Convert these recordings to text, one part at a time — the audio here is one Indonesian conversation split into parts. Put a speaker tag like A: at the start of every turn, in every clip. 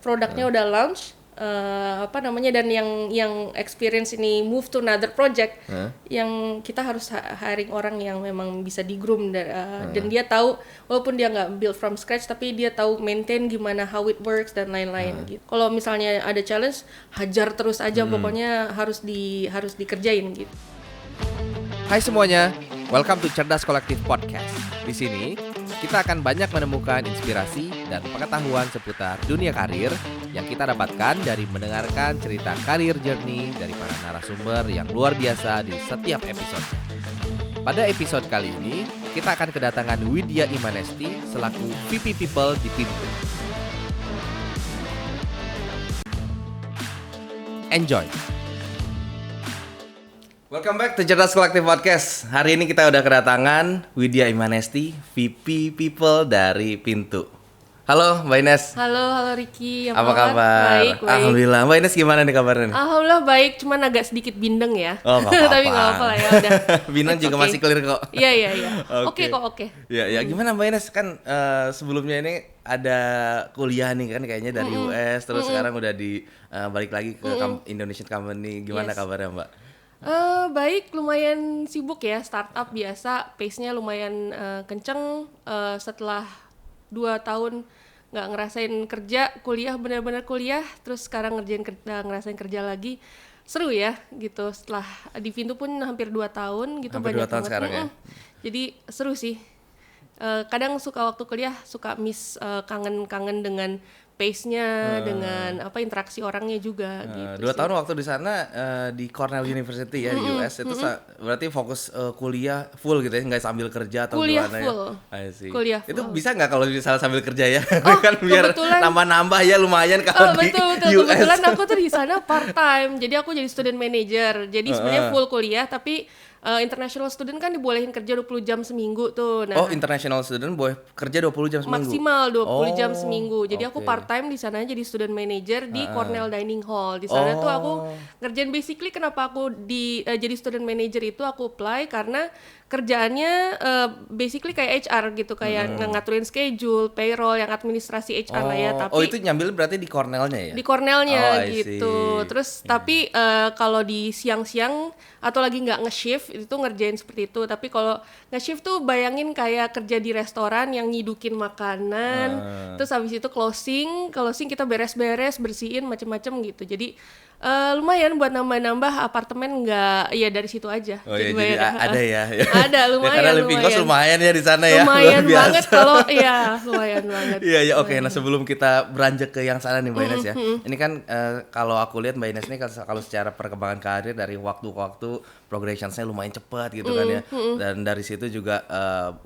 A: produknya udah launch, dan yang experience ini move to another project, yang kita harus hiring orang yang memang bisa di-groom dan dia tahu, walaupun dia nggak build from scratch, tapi dia tahu maintain gimana, how it works dan lain-lain gitu. Kalau misalnya ada challenge, hajar terus aja, pokoknya harus dikerjain gitu.
B: Hai semuanya, welcome to Cerdas Kolektif Podcast. Di sini kita akan banyak menemukan inspirasi dan pengetahuan seputar dunia karir yang kita dapatkan dari mendengarkan cerita karir journey dari para narasumber yang luar biasa di setiap episode. Pada episode kali ini, kita akan kedatangan Widya Imanesti selaku VP People di Pintu. Enjoy! Welcome back to Cerdas Kolektif Podcast. Hari ini kita udah kedatangan Widya Imanesti, VP People dari Pintu. Halo Mbak Ines.
A: Halo Ricky.
B: Apa kabar?
A: Baik.
B: Alhamdulillah. Mbak Ines gimana nih kabarnya?
A: Alhamdulillah baik, cuman agak sedikit bindeng ya.
B: Oh, gak apa-apa.
A: Tapi gak apa-apa lah ya udah.
B: Bindeng juga masih clear kok.
A: Iya. Oke.
B: Ya gimana Mbak Ines, kan sebelumnya ini ada kuliah nih kan kayaknya dari US, terus sekarang udah balik lagi ke Indonesian Company. Gimana kabarnya Mbak?
A: Baik, lumayan sibuk ya, startup biasa, pace-nya lumayan kenceng. Setelah 2 tahun nggak ngerasain kerja, kuliah benar-benar kuliah, terus sekarang ngerasain kerja lagi, seru ya gitu. Setelah di Pintu pun hampir 2 tahun gitu,
B: hampir
A: banyak
B: 2 tahun
A: banget.
B: Sekarang ya.
A: Jadi seru sih. Kadang suka waktu kuliah suka miss, kangen dengan pace-nya, dengan interaksi orangnya juga gitu.
B: 2 tahun waktu di sana di Cornell University ya di US itu berarti fokus kuliah full gitu ya, nggak sambil kerja atau
A: kuliah
B: gimana
A: full.
B: ya?
A: Kuliah full.
B: Itu bisa nggak kalau misalnya sambil kerja ya?
A: Oh,
B: kan biar nambah-nambah ya lumayan kalau di
A: betul.
B: US.
A: Kebetulan aku tuh di sana part time, jadi aku jadi student manager. Jadi sebenarnya full kuliah, tapi international student kan dibolehin kerja 20 jam seminggu tuh. Nah,
B: international student boleh kerja 20 jam seminggu?
A: Maksimal 20 jam seminggu. Jadi aku part time di sana jadi student manager di Cornell Dining Hall. Di sana tuh aku ngerjain, basically kenapa aku jadi student manager itu aku apply karena kerjaannya basically kayak HR gitu, kayak ngaturin schedule, payroll, yang administrasi HR lah ya. Tapi
B: itu nyambil berarti di Cornellnya ya?
A: Di Cornellnya gitu.
B: See.
A: Terus tapi kalau di siang-siang atau lagi nggak nge-shift itu ngerjain seperti itu. Tapi kalau nge-shift tuh bayangin kayak kerja di restoran yang nyidukin makanan, terus habis itu closing kita beres-beres, bersihin macem-macem gitu. Jadi lumayan buat nambah-nambah apartemen, nggak ya dari situ aja.
B: Jadi ada ya.
A: Ada lumayan.
B: Karena living cost lumayan ya di sana ya.
A: Lumayan banget kalau lumayan banget.
B: Iya oke. Nah sebelum kita beranjak ke yang sana nih Mbak Ines ya. Ini kan kalau aku lihat Mbak Ines ini kalau secara perkembangan karir dari waktu ke waktu progression-nya lumayan cepat gitu kan ya. Dan dari situ juga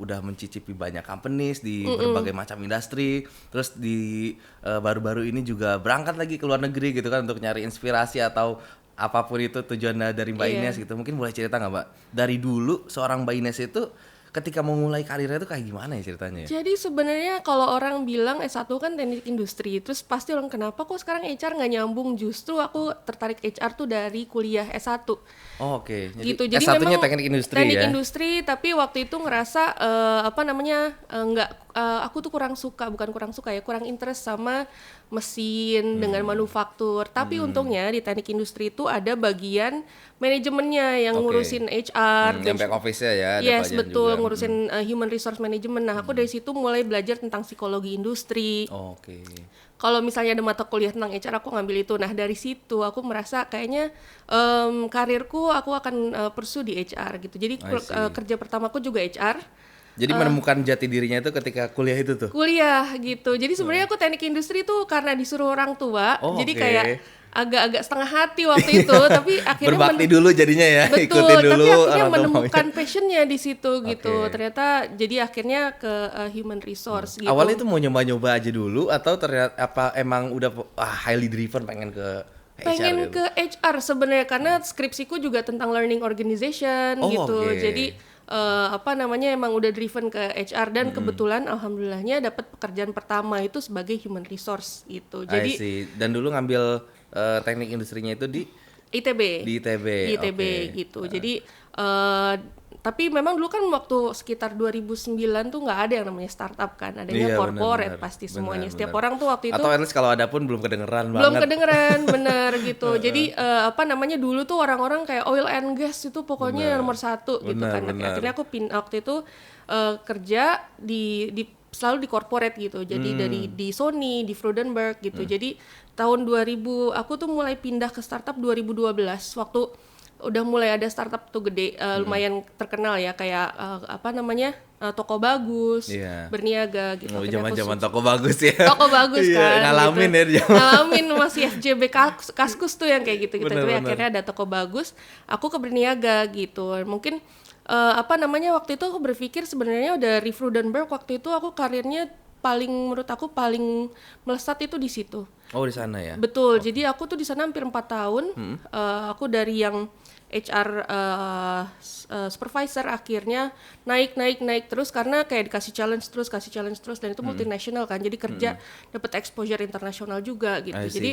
B: udah mencicipi banyak companies di berbagai macam industri. Terus di baru-baru ini juga berangkat lagi ke luar negeri gitu kan untuk nyari inspirasi atau apapun itu tujuan dari Mbak Ines gitu. Mungkin boleh cerita nggak Mbak? Dari dulu seorang Mbak Ines itu ketika mau mulai karirnya itu kayak gimana ya ceritanya?
A: Jadi sebenarnya kalau orang bilang S1 kan teknik industri, terus pasti orang kenapa kok sekarang HR nggak nyambung? Justru aku tertarik HR tuh dari kuliah S1.
B: Oh, oke.
A: Gitu. Jadi
B: S1-nya
A: memang
B: teknik industri
A: teknik
B: ya?
A: industri, tapi waktu itu ngerasa aku tuh kurang interest sama mesin dengan manufaktur. Tapi untungnya di teknik industri itu ada bagian manajemennya yang ngurusin HR,
B: yang back office-nya ya.
A: Yes, betul, ngurusin human resource management. Nah, aku dari situ mulai belajar tentang psikologi industri.
B: Oke.
A: Kalau misalnya ada mata kuliah tentang HR, aku ngambil itu. Nah, dari situ aku merasa kayaknya karirku aku akan pursue di HR gitu. Jadi kerja pertamaku juga HR.
B: Jadi menemukan jati dirinya itu ketika kuliah itu tuh?
A: Kuliah gitu. Jadi sebenarnya aku teknik industri tuh karena disuruh orang tua. Jadi kayak agak-agak setengah hati waktu itu, tapi akhirnya
B: berbakti dulu jadinya ya,
A: betul,
B: ikutin dulu.
A: Tapi akhirnya menemukan passionnya di situ gitu. Ternyata jadi akhirnya ke human resource gitu.
B: Awalnya itu mau nyoba-nyoba aja dulu atau ternyata apa emang udah highly driven pengen ke HR
A: pengen
B: gitu?
A: Ke HR sebenarnya karena skripsiku juga tentang learning organization gitu. Jadi emang udah driven ke HR dan kebetulan alhamdulillahnya dapat pekerjaan pertama itu sebagai human resource gitu. Jadi
B: dan dulu ngambil teknik industrinya itu di
A: ITB.
B: Di ITB
A: gitu. Jadi Tapi memang dulu kan waktu sekitar 2009 tuh nggak ada yang namanya startup kan, adanya
B: Iya,
A: corporate
B: benar,
A: pasti
B: benar,
A: semuanya. Setiap
B: benar.
A: orang tuh waktu itu
B: Atau at least kalau ada pun belum kedengeran
A: belum
B: banget.
A: kedengeran, bener gitu. Jadi apa namanya dulu tuh orang-orang kayak oil and gas itu pokoknya nomor satu gitu
B: Benar,
A: kan.
B: benar.
A: Akhirnya aku waktu itu kerja selalu di corporate gitu. Jadi di Sony, di Freudenberg gitu. Jadi tahun 2000 aku tuh mulai pindah ke startup 2012 waktu udah mulai ada startup tuh gede, lumayan terkenal ya kayak apa namanya Toko Bagus,
B: Iya.
A: Berniaga gitu.
B: Oh,
A: Akhirnya aku
B: zaman-zaman toko bagus ya.
A: Toko Bagus
B: Iya,
A: kan
B: ngalamin
A: gitu.
B: ya dia.
A: Ngalamin masih FJB Kaskus tuh yang kayak gitu-gitu.
B: Bener,
A: Tapi
B: bener.
A: akhirnya ada Toko Bagus, aku ke Berniaga gitu. Mungkin apa namanya waktu itu aku berpikir sebenarnya dari Freudenberg waktu itu aku karirnya menurut aku paling melesat itu di situ.
B: Oh, di sana ya.
A: Betul. Jadi aku tuh di sana hampir 4 tahun. Aku dari yang HR supervisor akhirnya naik terus karena kayak dikasih challenge terus dan itu multinasional kan. Jadi kerja dapat exposure internasional juga gitu.
B: I see.
A: Jadi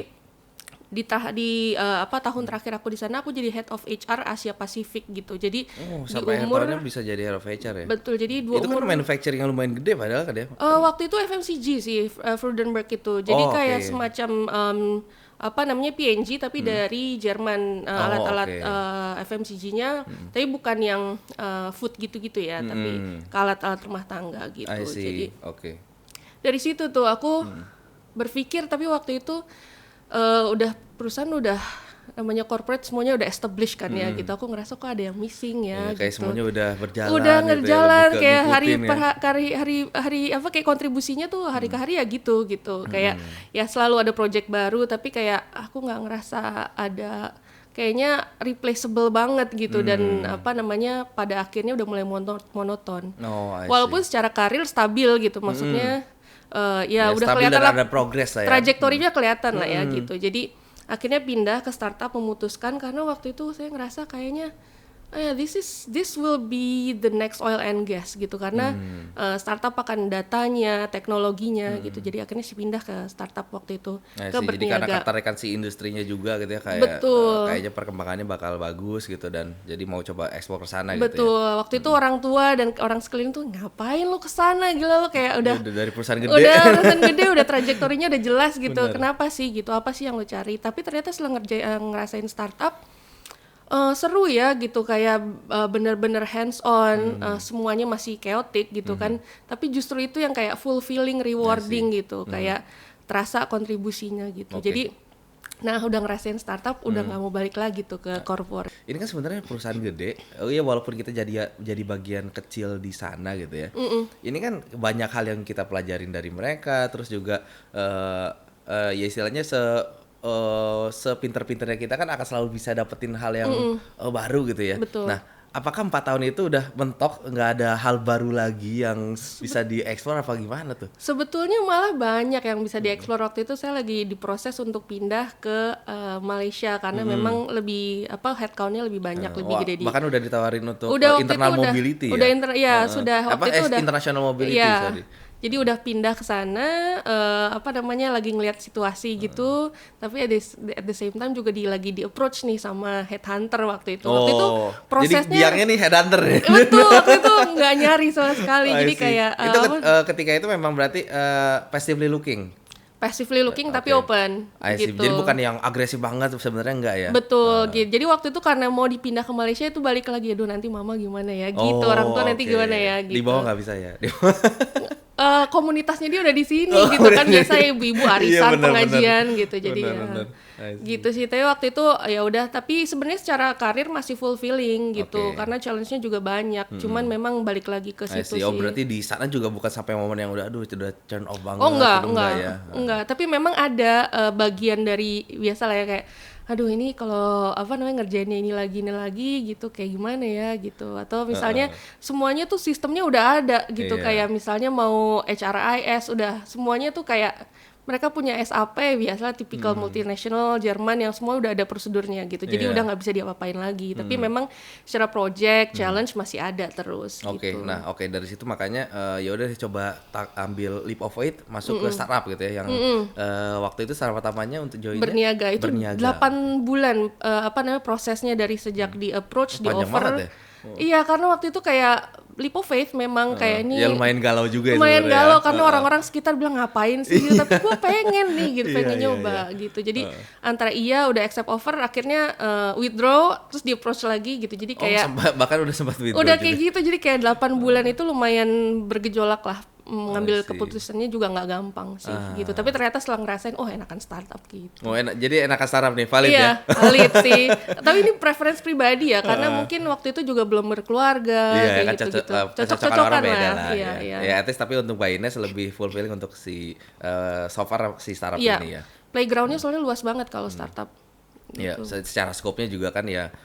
A: tahun terakhir aku di sana aku jadi head of HR Asia Pasifik gitu. Jadi
B: Oh,
A: di
B: sampai
A: umur
B: tahunnya bisa jadi head of HR ya.
A: betul. Jadi
B: Itu kan manufacturing yang lumayan gede padahal kan ya.
A: waktu itu FMCG sih, Freudenberg itu. Jadi
B: Oh,
A: kayak
B: oke.
A: semacam apa namanya P&G tapi dari Jerman, alat-alat
B: oke.
A: FMCG-nya, tapi bukan yang food gitu-gitu ya, tapi ke alat-alat rumah tangga gitu.
B: I see.
A: Jadi
B: Oke.
A: dari situ tuh aku berpikir, tapi waktu itu perusahaan udah namanya corporate semuanya udah established kan ya gitu. Aku ngerasa kok ada yang missing ya
B: Iya, kayak
A: gitu.
B: semuanya udah berjalan
A: Udah
B: gitu ya,
A: ngerjalan
B: lebih ke
A: kayak hari
B: ngikutin
A: per
B: ya.
A: hari apa kayak kontribusinya tuh hari ke hari ya gitu. Kayak ya selalu ada project baru tapi kayak aku nggak ngerasa ada kayaknya replaceable banget gitu dan apa namanya pada akhirnya udah mulai monoton.
B: Oh, I see.
A: Walaupun secara karir stabil gitu maksudnya ya udah
B: stabil
A: kelihatan
B: dan
A: lah
B: ada progress lah ya.
A: trajektorinya kelihatan lah ya gitu. Jadi akhirnya pindah ke startup, memutuskan karena waktu itu saya ngerasa kayaknya this will be the next oil and gas gitu karena startup akan datanya, teknologinya gitu. Jadi akhirnya sih pindah ke startup waktu itu
B: Nah,
A: ke
B: sih, jadi karena
A: Berniaga.
B: ketertarikan si industrinya juga gitu ya kayak
A: Betul.
B: kayaknya perkembangannya bakal bagus gitu dan jadi mau coba ekspor ke sana gitu ya.
A: Betul. Waktu itu orang tua dan orang sekeliling tuh ngapain lu kesana gila lu kayak udah
B: Udah dari perusahaan gede.
A: udah urusan gede udah trajektorinya udah jelas gitu.
B: Bener.
A: Kenapa sih gitu? Apa sih yang lu cari? Tapi ternyata setelah ngerasain startup seru ya gitu kayak bener-bener hands on, semuanya masih chaotic gitu kan. Tapi justru itu yang kayak fulfilling, rewarding gitu. Kayak terasa kontribusinya gitu.
B: Oke.
A: Jadi nah udah ngerasain startup udah nggak mau balik lagi tuh ke corporate.
B: Ini kan sebenarnya perusahaan gede. Oh iya walaupun kita jadi bagian kecil di sana gitu ya. Ini kan banyak hal yang kita pelajarin dari mereka terus juga ya istilahnya sepinter-pinternya kita kan akan selalu bisa dapetin hal yang baru gitu ya.
A: Betul.
B: Nah, apakah 4 tahun itu udah mentok nggak ada hal baru lagi yang bisa dieksplor apa gimana tuh?
A: Sebetulnya malah banyak yang bisa dieksplor. Waktu itu saya lagi diproses untuk pindah ke Malaysia karena memang lebih headcount-nya lebih banyak, lebih gede di.
B: Bahkan udah ditawarin untuk
A: Udah waktu
B: internal
A: itu udah-
B: mobility
A: udah
B: ya.
A: sudah waktu itu udah
B: international mobility,
A: iya.
B: sorry.
A: Jadi udah pindah ke sana, lagi ngelihat situasi gitu, tapi at the same time juga lagi di approach nih sama headhunter waktu itu. Waktu itu prosesnya
B: jadi biangnya nih headhunter ya.
A: betul, waktu itu nggak nyari sama sekali.
B: I
A: Jadi
B: see.
A: kayak
B: itu ketika itu memang berarti passively looking.
A: passively looking tapi
B: Oke.
A: open
B: I see.
A: gitu.
B: Jadi bukan yang agresif banget sebenarnya enggak ya?
A: Betul, gitu. Jadi waktu itu karena mau dipindah ke Malaysia itu balik lagi, aduh nanti mama gimana ya, gitu. Orang tua nanti
B: oke.
A: gimana ya, gitu.
B: Di bawah nggak bisa ya?
A: Komunitasnya dia udah di sini
B: Oh,
A: gitu kan,
B: udah.
A: biasa ibu-ibu arisan,
B: Iya, benar,
A: pengajian gitu. Jadi
B: Benar,
A: ya
B: I see.
A: gitu sih. Tapi waktu itu ya udah, tapi sebenarnya secara karir masih fulfilling gitu.
B: Oke.
A: Karena challenge-nya juga banyak. Cuman memang balik lagi ke
B: I
A: situ
B: see. Oh
A: sih.
B: berarti di sana juga bukan sampai momen yang udah aduh itu udah turn off banget.
A: Oh enggak,
B: itu
A: enggak,
B: ya.
A: enggak. Tapi memang ada bagian dari biasa lah ya kayak, aduh ini kalau ngerjainnya ini lagi gitu kayak gimana ya gitu. Atau misalnya semuanya tuh sistemnya udah ada gitu,
B: Iya.
A: kayak misalnya mau HRIS udah semuanya tuh kayak mereka punya SAP biasa tipikal multinational Jerman yang semua udah ada prosedurnya gitu. Jadi
B: Iya.
A: udah nggak bisa diapa-apain lagi. Tapi memang secara project challenge masih ada terus
B: Oke,
A: gitu.
B: nah dari situ makanya ya udah coba ambil leap of faith masuk ke startup gitu ya yang waktu itu startup pertamanya untuk join
A: Berniaga itu 8 bulan prosesnya dari sejak di approach, di
B: Panjang
A: offer
B: banget ya?
A: Iya, karena waktu itu kayak leap of faith memang kayak ini
B: Ya lumayan galau juga ya
A: lumayan
B: sebenarnya
A: galau
B: ya.
A: karena orang-orang sekitar bilang ngapain sih gitu, tapi gue pengen nih gitu, pengen
B: Iya,
A: nyoba gitu. Jadi antara iya udah accept offer, akhirnya withdraw, terus di approach lagi gitu. Jadi kayak
B: Bahkan udah sempat withdraw
A: udah
B: juga.
A: kayak gitu, jadi kayak 8 bulan itu lumayan bergejolak lah. Mengambil
B: I see.
A: keputusannya juga nggak gampang sih gitu. Tapi ternyata setelah ngerasain, oh enakan startup gitu.
B: Oh enak, jadi enakan startup nih, valid ya?
A: Iya, valid sih. Tapi ini preference pribadi ya, karena mungkin waktu itu juga belum berkeluarga,
B: Iya,
A: kayak
B: kan
A: gitu-gitu.
B: kecocokan
A: Cocok-cocokan
B: orang beda
A: lah.
B: lah.
A: Iya,
B: Ya.
A: iya.
B: Ya, at least tapi untuk Mbak Ines lebih fulfilling untuk si so far si startup
A: Iya.
B: ini ya.
A: Playgroundnya soalnya luas banget kalau startup.
B: Ya, secara skopnya juga kan ya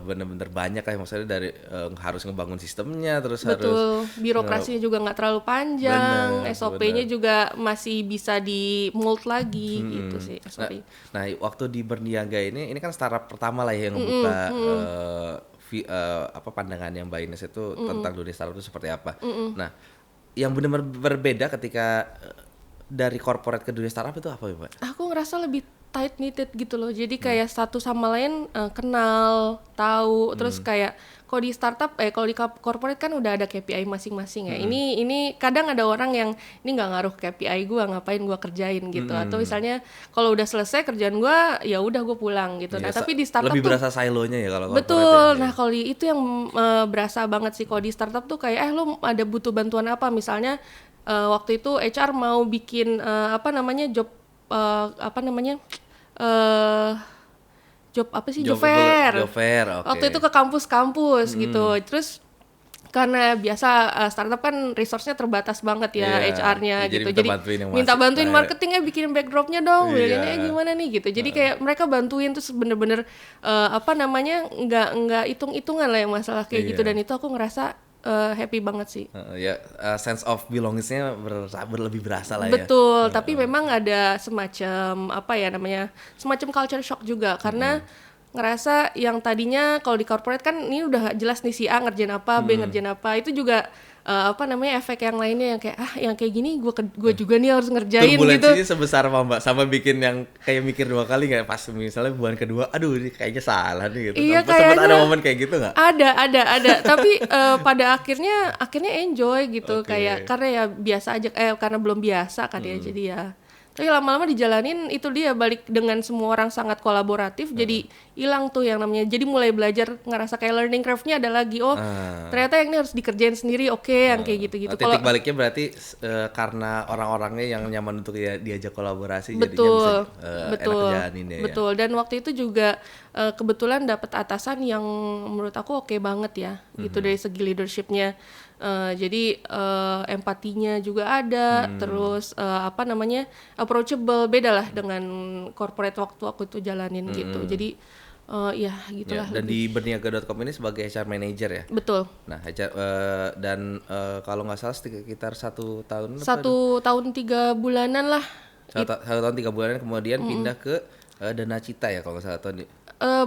B: bener-bener banyak lah, maksudnya dari harus ngebangun sistemnya, terus harus
A: Betul, birokrasinya juga nggak terlalu panjang,
B: Bener,
A: SOP-nya juga masih bisa di mold lagi gitu sih
B: Nah,
A: SOP.
B: nah, waktu di Berniaga ini kan startup pertama lah ya yang ngebuka pandangan yang Mbak Ines itu tentang dunia startup itu seperti apa. Nah, yang benar-benar berbeda ketika dari corporate ke dunia startup itu apa ya, Mbak?
A: Aku ngerasa lebih tight knitted gitu loh. Jadi kayak satu sama lain kenal, tahu, terus kayak kalau di startup kalau di corporate kan udah ada KPI masing-masing ya. Ini kadang ada orang yang ini nggak ngaruh KPI gua, ngapain gua kerjain gitu. Atau misalnya kalau udah selesai kerjaan gua ya udah gua pulang gitu. Nah,
B: Ya,
A: tapi di startup
B: lebih
A: tuh
B: berasa silonya ya kalau corporate
A: betul.
B: ya.
A: Nah, kalau itu yang berasa banget sih kalau di startup tuh kayak lo ada butuh bantuan apa, misalnya waktu itu HR mau bikin job job apa sih, job fair.
B: Job fair, oke.
A: Waktu itu ke kampus-kampus gitu. Terus karena biasa startup kan resource-nya terbatas banget ya,
B: Iya,
A: HR-nya
B: jadi
A: gitu.
B: minta
A: Jadi
B: bantuin yang
A: minta
B: masuk.
A: bantuin
B: Nah,
A: marketingnya, bikin backdrop-nya dong,
B: Iya.
A: bikinnya gimana nih gitu. Jadi kayak mereka bantuin, terus bener-bener nggak hitung-hitungan lah yang masalah kayak gitu.
B: Iya.
A: Dan itu aku ngerasa happy banget sih.
B: Sense of belongingsnya lebih berasa lah ya.
A: Betul, tapi memang ada semacam semacam culture shock juga karena ngerasa yang tadinya kalau di corporate kan ini udah jelas nih si A ngerjain apa, B ngerjain apa, itu juga efek yang lainnya yang kayak yang kayak gini gue juga nih harus ngerjain gitu.
B: Turbulensinya sebesar apa, Mbak? Sama bikin yang kayak mikir 2 kali nggak pas misalnya bulan kedua, aduh ini kayaknya salah nih gitu.
A: Iya,
B: Sempat
A: kayaknya
B: ada momen kayak gitu nggak?
A: Ada. Tapi pada akhirnya enjoy gitu.
B: Oke.
A: Kayak karena ya biasa aja, karena belum biasa kan ya, jadi ya. Tapi lama-lama dijalanin itu dia balik dengan semua orang sangat kolaboratif, jadi hilang tuh yang namanya. Jadi mulai belajar ngerasa kayak learning curve-nya ada lagi. Oh, ternyata yang ini harus dikerjain sendiri. Oke, yang kayak gitu-gitu.
B: Titik baliknya berarti karena orang-orangnya yang nyaman untuk diajak kolaborasi,
A: Betul,
B: jadinya bisa
A: betul,
B: enak jalaninnya ya.
A: betul. Dan waktu itu juga kebetulan dapat atasan yang menurut aku oke banget ya, gitu dari segi leadershipnya. Jadi empatinya juga ada, terus approachable, beda lah dengan corporate waktu aku itu jalanin gitu. Jadi ya gitulah.
B: Dan di berniaga.com ini sebagai HR manager ya.
A: Betul.
B: Nah, HR dan kalau nggak salah sekitar 1 tahun.
A: 1 tahun 3 bulanan lah.
B: 1 tahun 3 bulan kemudian pindah ke Dana Cita ya kalau nggak salah tahun.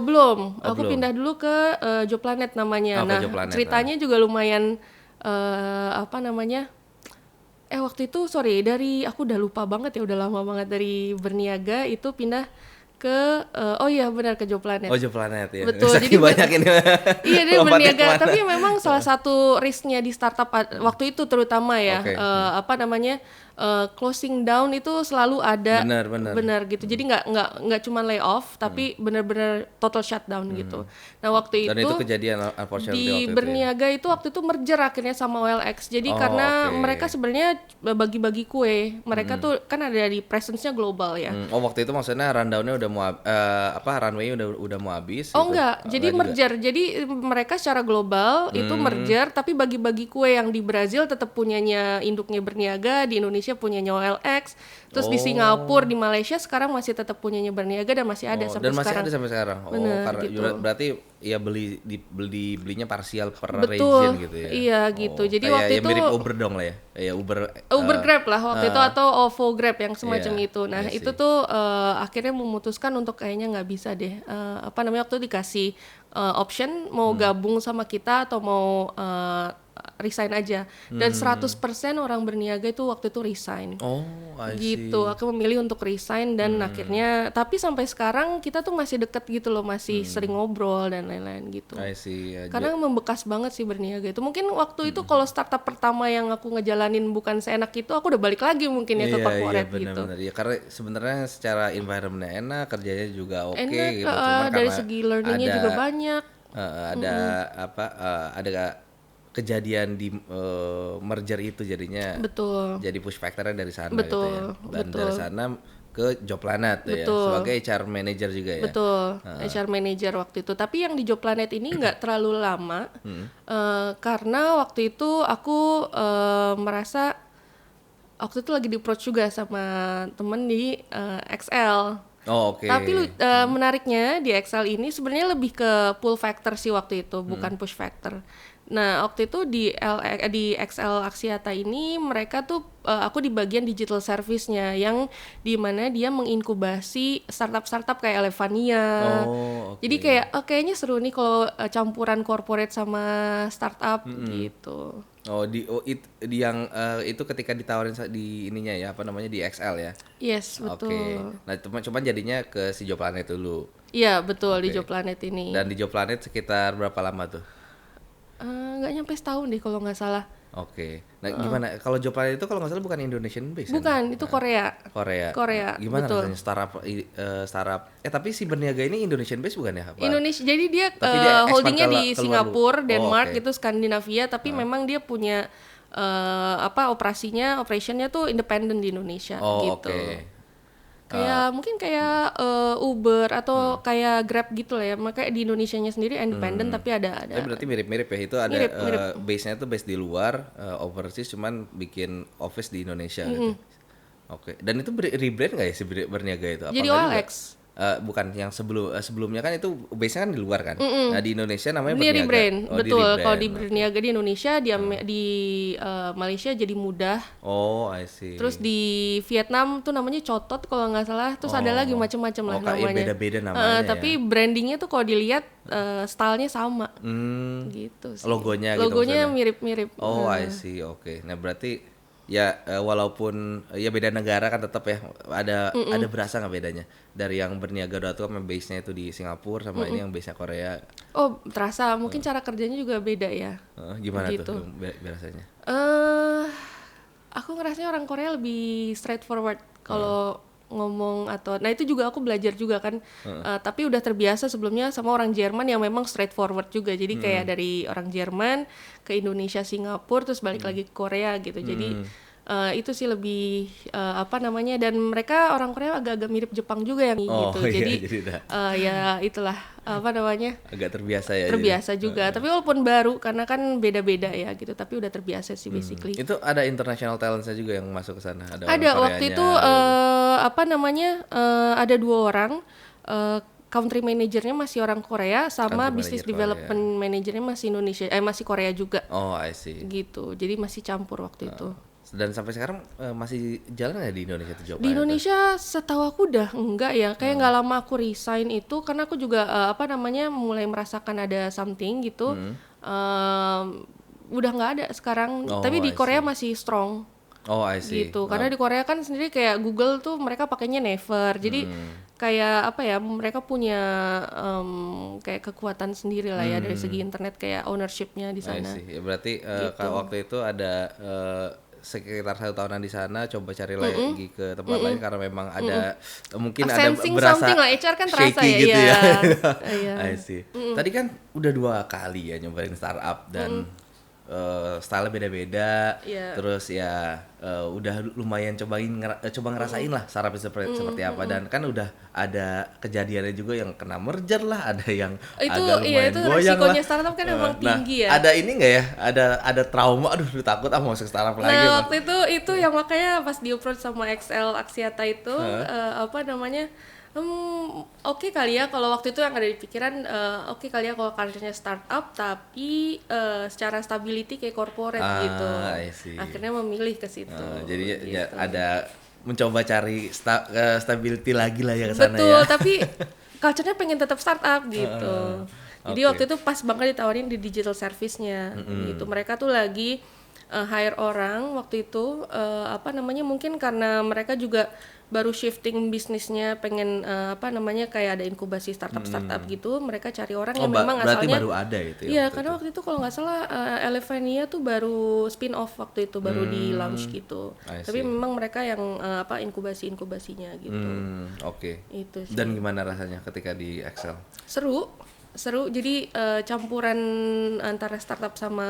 A: Belum, aku
B: belum.
A: pindah dulu ke Job Planet namanya.
B: Ke
A: Nah,
B: Job Planet,
A: ceritanya juga lumayan waktu itu aku udah lupa banget ya, udah lama banget dari berniaga itu pindah ke ke Job Planet.
B: Oh, Job Planet ya.
A: Betul.
B: Jadi banyak ini.
A: Iya, dia
B: lompatnya
A: berniaga,
B: kemana.
A: tapi memang salah satu risknya di startup waktu itu terutama ya,
B: Oke.
A: closing down itu selalu ada.
B: Benar.
A: Gitu. Jadi nggak cuma layoff, tapi benar-benar total shutdown gitu. Nah, waktu
B: Dan itu kejadian unfortunately
A: di
B: waktu itu ya.
A: berniaga itu waktu itu merger akhirnya sama OLX. Jadi karena
B: oke.
A: mereka sebenarnya bagi-bagi kue. Mereka tuh kan ada di presence-nya global ya.
B: Waktu itu maksudnya rundown-nya udah mau runway-nya udah mau habis
A: Oh
B: gitu.
A: enggak, jadi
B: juga.
A: merger. Jadi mereka secara global itu merger, tapi bagi-bagi kue. Yang di Brazil tetap punyanya induknya berniaga, di Indonesia punyanya OLX, terus di Singapura, di Malaysia sekarang masih tetap punyanya berniaga dan masih ada sampai
B: dan masih
A: sekarang.
B: ada sampai sekarang.
A: Bener,
B: Karena
A: gitu.
B: berarti ya belinya parsial per
A: Betul,
B: region gitu ya.
A: iya gitu. Jadi
B: kayak
A: waktu
B: ya
A: itu
B: mirip Uber dong lah ya. Ya
A: Uber Grab lah waktu itu, atau OVO Grab yang semacam
B: Iya,
A: itu. Nah,
B: iya
A: itu
B: sih.
A: tuh akhirnya memutuskan untuk kayaknya nggak bisa deh. Waktu itu dikasih option mau gabung sama kita atau mau resign aja. Dan 100% orang berniaga itu waktu itu resign.
B: Oh, I see.
A: Gitu, aku memilih untuk resign dan akhirnya, tapi sampai sekarang kita tuh masih deket gitu loh, masih sering ngobrol dan lain-lain gitu.
B: I see.
A: Karena membekas banget sih berniaga itu. Mungkin waktu itu kalau startup pertama yang aku ngejalanin bukan seenak itu, aku udah balik lagi mungkin ya ke corporate gitu.
B: Benar-benar. Ya karena sebenarnya secara environment enak, kerjanya juga oke
A: Enak,
B: gitu. Cuman
A: dari
B: karena
A: segi learningnya juga banyak.
B: ada ada kejadian di merger itu jadinya
A: Betul.
B: jadi push factornya dari sana gitu
A: Betul,
B: ya. Dan
A: betul.
B: dari sana ke Jobplanet ya
A: Betul.
B: sebagai HR manager juga ya.
A: Betul, HR manager waktu itu. Tapi yang di Jobplanet ini nggak terlalu lama, karena waktu itu aku merasa waktu itu lagi di approach juga sama temen di XL.
B: Oh, oke.
A: Tapi menariknya di Excel ini sebenarnya lebih ke pull factor sih waktu itu, bukan push factor. Nah, waktu itu di Excel Axiata ini mereka tuh aku di bagian digital service-nya yang di mana dia menginkubasi startup-startup kayak Elevania.
B: Oh, oke.
A: Jadi kayak kayaknya seru nih kalau campuran corporate sama startup gitu.
B: Oh, di yang itu ketika ditawarin di ininya ya, apa namanya, di XL ya.
A: Yes,
B: Oke.
A: betul.
B: Nah, cuman jadinya ke si Jobplanet dulu.
A: Iya, betul di
B: Oke.
A: Jobplanet ini.
B: Dan di Jobplanet sekitar berapa lama tuh?
A: Nggak nyampe setahun deh kalau nggak salah.
B: Oke. Nah, gimana kalau Jobplanet itu kalau nggak salah bukan Indonesian base kan?
A: Bukan, itu Korea.
B: Korea.
A: Korea,
B: Nah, gimana
A: betul.
B: rasanya startup tapi si berniaga ini Indonesian base bukan ya? Apa?
A: Indonesia, jadi dia,
B: Tapi dia expand
A: holdingnya di
B: keluar
A: Singapura,
B: dulu. Oh,
A: Denmark,
B: oke.
A: itu Skandinavia, tapi memang dia punya operationnya tuh independen di Indonesia
B: Oh,
A: gitu.
B: oke.
A: Kayak mungkin kayak Uber atau kayak Grab gitu lah ya. Makanya di Indonesianya sendiri independen tapi ada.
B: Tapi berarti mirip-mirip ya, itu ada
A: Mirip.
B: base-nya tuh base di luar, overseas, cuman bikin office di Indonesia gitu. Oke. Dan itu rebrand nggak ya si berniaga itu? Apa
A: Jadi
B: nggak juga?
A: OLX.
B: Bukan yang sebelumnya kan itu base-nya kan di luar kan. Nah, di Indonesia namanya
A: Ini
B: berniaga.
A: rebrand,
B: Oh,
A: betul.
B: rebrand.
A: Kalau di berniaga di Indonesia, di Malaysia jadi Mudah.
B: Oh, I see.
A: Terus di Vietnam tuh namanya Cotot kalau nggak salah. Terus ada lagi macam-macam lah
B: kayak
A: namanya.
B: beda-beda namanya
A: tapi brandingnya tuh kalau dilihat stylenya sama. Gitu sih.
B: Logonya gitu
A: Logonya
B: maksudnya?
A: mirip-mirip.
B: Oh, I see. Oke. Nah, berarti ya walaupun ya beda negara kan tetap ya ada berasa nggak bedanya dari yang berniaga.com yang base-nya itu di Singapura sama ini yang base-nya Korea.
A: Oh, terasa. Mungkin cara kerjanya juga beda ya.
B: Gimana
A: Gitu.
B: tuh berasanya?
A: Aku ngerasanya orang Korea lebih straightforward kalau ngomong nah itu juga aku belajar juga kan. Tapi udah terbiasa sebelumnya sama orang Jerman yang memang straightforward juga. Jadi kayak dari orang Jerman ke Indonesia, Singapura, terus balik lagi ke Korea gitu. Jadi itu sih lebih dan mereka orang Korea agak-agak mirip Jepang juga yang gitu.
B: Iya,
A: Jadi
B: jadi
A: ya itulah
B: agak terbiasa ya.
A: terbiasa juga. Tapi walaupun baru karena kan beda-beda ya gitu. Tapi udah terbiasa sih basically.
B: Itu ada international talent-nya juga yang masuk ke sana. Ada orang
A: Ada waktu
B: Koreanya,
A: itu ada 2 orang, country manajernya masih orang Korea sama
B: Country
A: business
B: manager
A: development manajernya masih masih Korea juga
B: Oh, I see.
A: gitu. Jadi masih campur waktu itu.
B: Dan sampai sekarang masih jalan nggak di Indonesia tuh Job
A: Di Indonesia setahu aku udah enggak ya, kayak nggak lama aku resign itu karena aku juga mulai merasakan ada something gitu. Udah nggak ada sekarang,
B: Oh,
A: tapi di
B: I
A: Korea
B: see.
A: masih strong.
B: Oh, I see.
A: Gitu karena di Korea kan sendiri kayak Google tuh mereka pakainya Naver, jadi kayak mereka punya kayak kekuatan sendiri lah ya dari segi internet, kayak ownershipnya di
B: I
A: sana.
B: see. Ya berarti
A: Gitu.
B: kalau waktu itu ada sekitar 1 tahunan di sana, coba cari lagi ke tempat lain karena memang ada mungkin ada
A: Sensing
B: berasa
A: something lah, HR kan terasa
B: shaky
A: ya,
B: gitu
A: iya.
B: ya.
A: Iya.
B: I see. Tadi kan udah 2 kali ya nyobain startup dan style beda-beda.
A: Iya.
B: Terus ya udah lumayan coba ngerasain lah startup seperti apa, dan kan udah ada kejadiannya juga yang kena merger lah, ada yang
A: Itu
B: agak lumayan
A: itu
B: goyang
A: resikonya
B: lah.
A: startup kan emang tinggi ya.
B: Ada ini nggak ya? Ada trauma, aduh takut mau masuk startup lagi.
A: Nah, waktu itu yang makanya pas di approach sama XL Axiata itu oke kali ya kalau waktu itu yang ada di pikiran, oke kali ya kalau karirnya startup tapi secara stability kayak corporate gitu.
B: I see.
A: Akhirnya memilih ke situ.
B: Jadi ya
A: gitu.
B: ada mencoba cari stability lagi lah ya ke sana
A: Betul,
B: ya.
A: tapi culture-nya pengen tetap startup gitu. Jadi waktu itu pas banget ditawarin di digital service-nya gitu. Mereka tuh lagi hire orang waktu itu, apa namanya, mungkin karena mereka juga baru shifting bisnisnya, pengen kayak ada inkubasi startup gitu. Mereka cari orang yang memang
B: berarti
A: asalnya
B: baru ada itu ya?
A: iya, karena waktu itu kalau nggak salah Elevania tuh baru spin off waktu itu, baru di launch gitu. Tapi memang mereka yang inkubasinya gitu.
B: Oke.
A: Itu sih.
B: Dan gimana rasanya ketika di Excel?
A: Seru, jadi campuran antara startup sama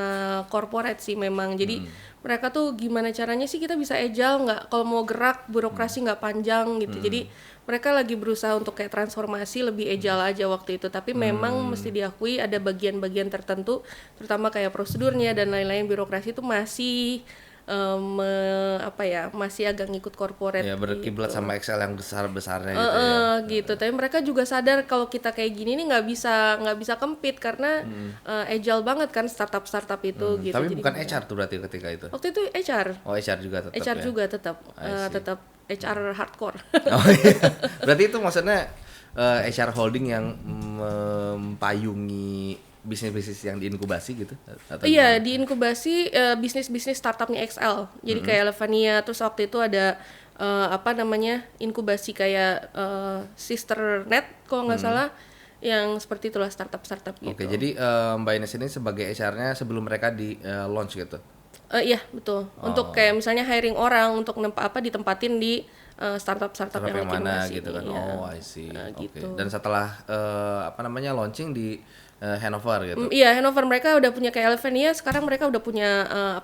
A: corporate sih memang. Jadi mereka tuh gimana caranya sih kita bisa agile, nggak, kalau mau gerak birokrasi nggak panjang gitu. Jadi mereka lagi berusaha untuk kayak transformasi lebih agile aja waktu itu. Tapi memang mesti diakui ada bagian-bagian tertentu, terutama kayak prosedurnya dan lain-lain, birokrasi itu masih masih agak ngikut corporate
B: ya, berkiblat
A: gitu.
B: sama Excel yang besar-besarnya gitu ya.
A: Gitu. Tapi mereka juga sadar kalau kita kayak gini nih nggak bisa compete karena agile banget kan startup itu gitu.
B: Tapi
A: jadi
B: bukan HR tuh berarti ketika itu?
A: waktu itu HR.
B: Oh, HR juga tetap
A: HR
B: ya?
A: juga tetap HR hardcore.
B: Oh iya. Berarti itu maksudnya HR holding yang mempayungi bisnis-bisnis yang diinkubasi gitu? Atau
A: Iya, diinkubasi bisnis-bisnis startupnya XL. Jadi kayak Elevania, terus waktu itu ada inkubasi kayak Sister Net kalau nggak salah, yang seperti itulah startup gitu.
B: Oke, jadi Mbak Ines ini sebagai HR-nya sebelum mereka di launch gitu?
A: Iya, betul. Untuk kayak misalnya hiring orang untuk ditempatin di startup yang lagi
B: mana
A: masih
B: gitu kan?
A: iya.
B: Oh, I see. Oke.
A: Gitu.
B: Dan setelah launching di Hanover gitu?
A: Iya, Hanover mereka udah punya kayak Elevania, sekarang mereka udah punya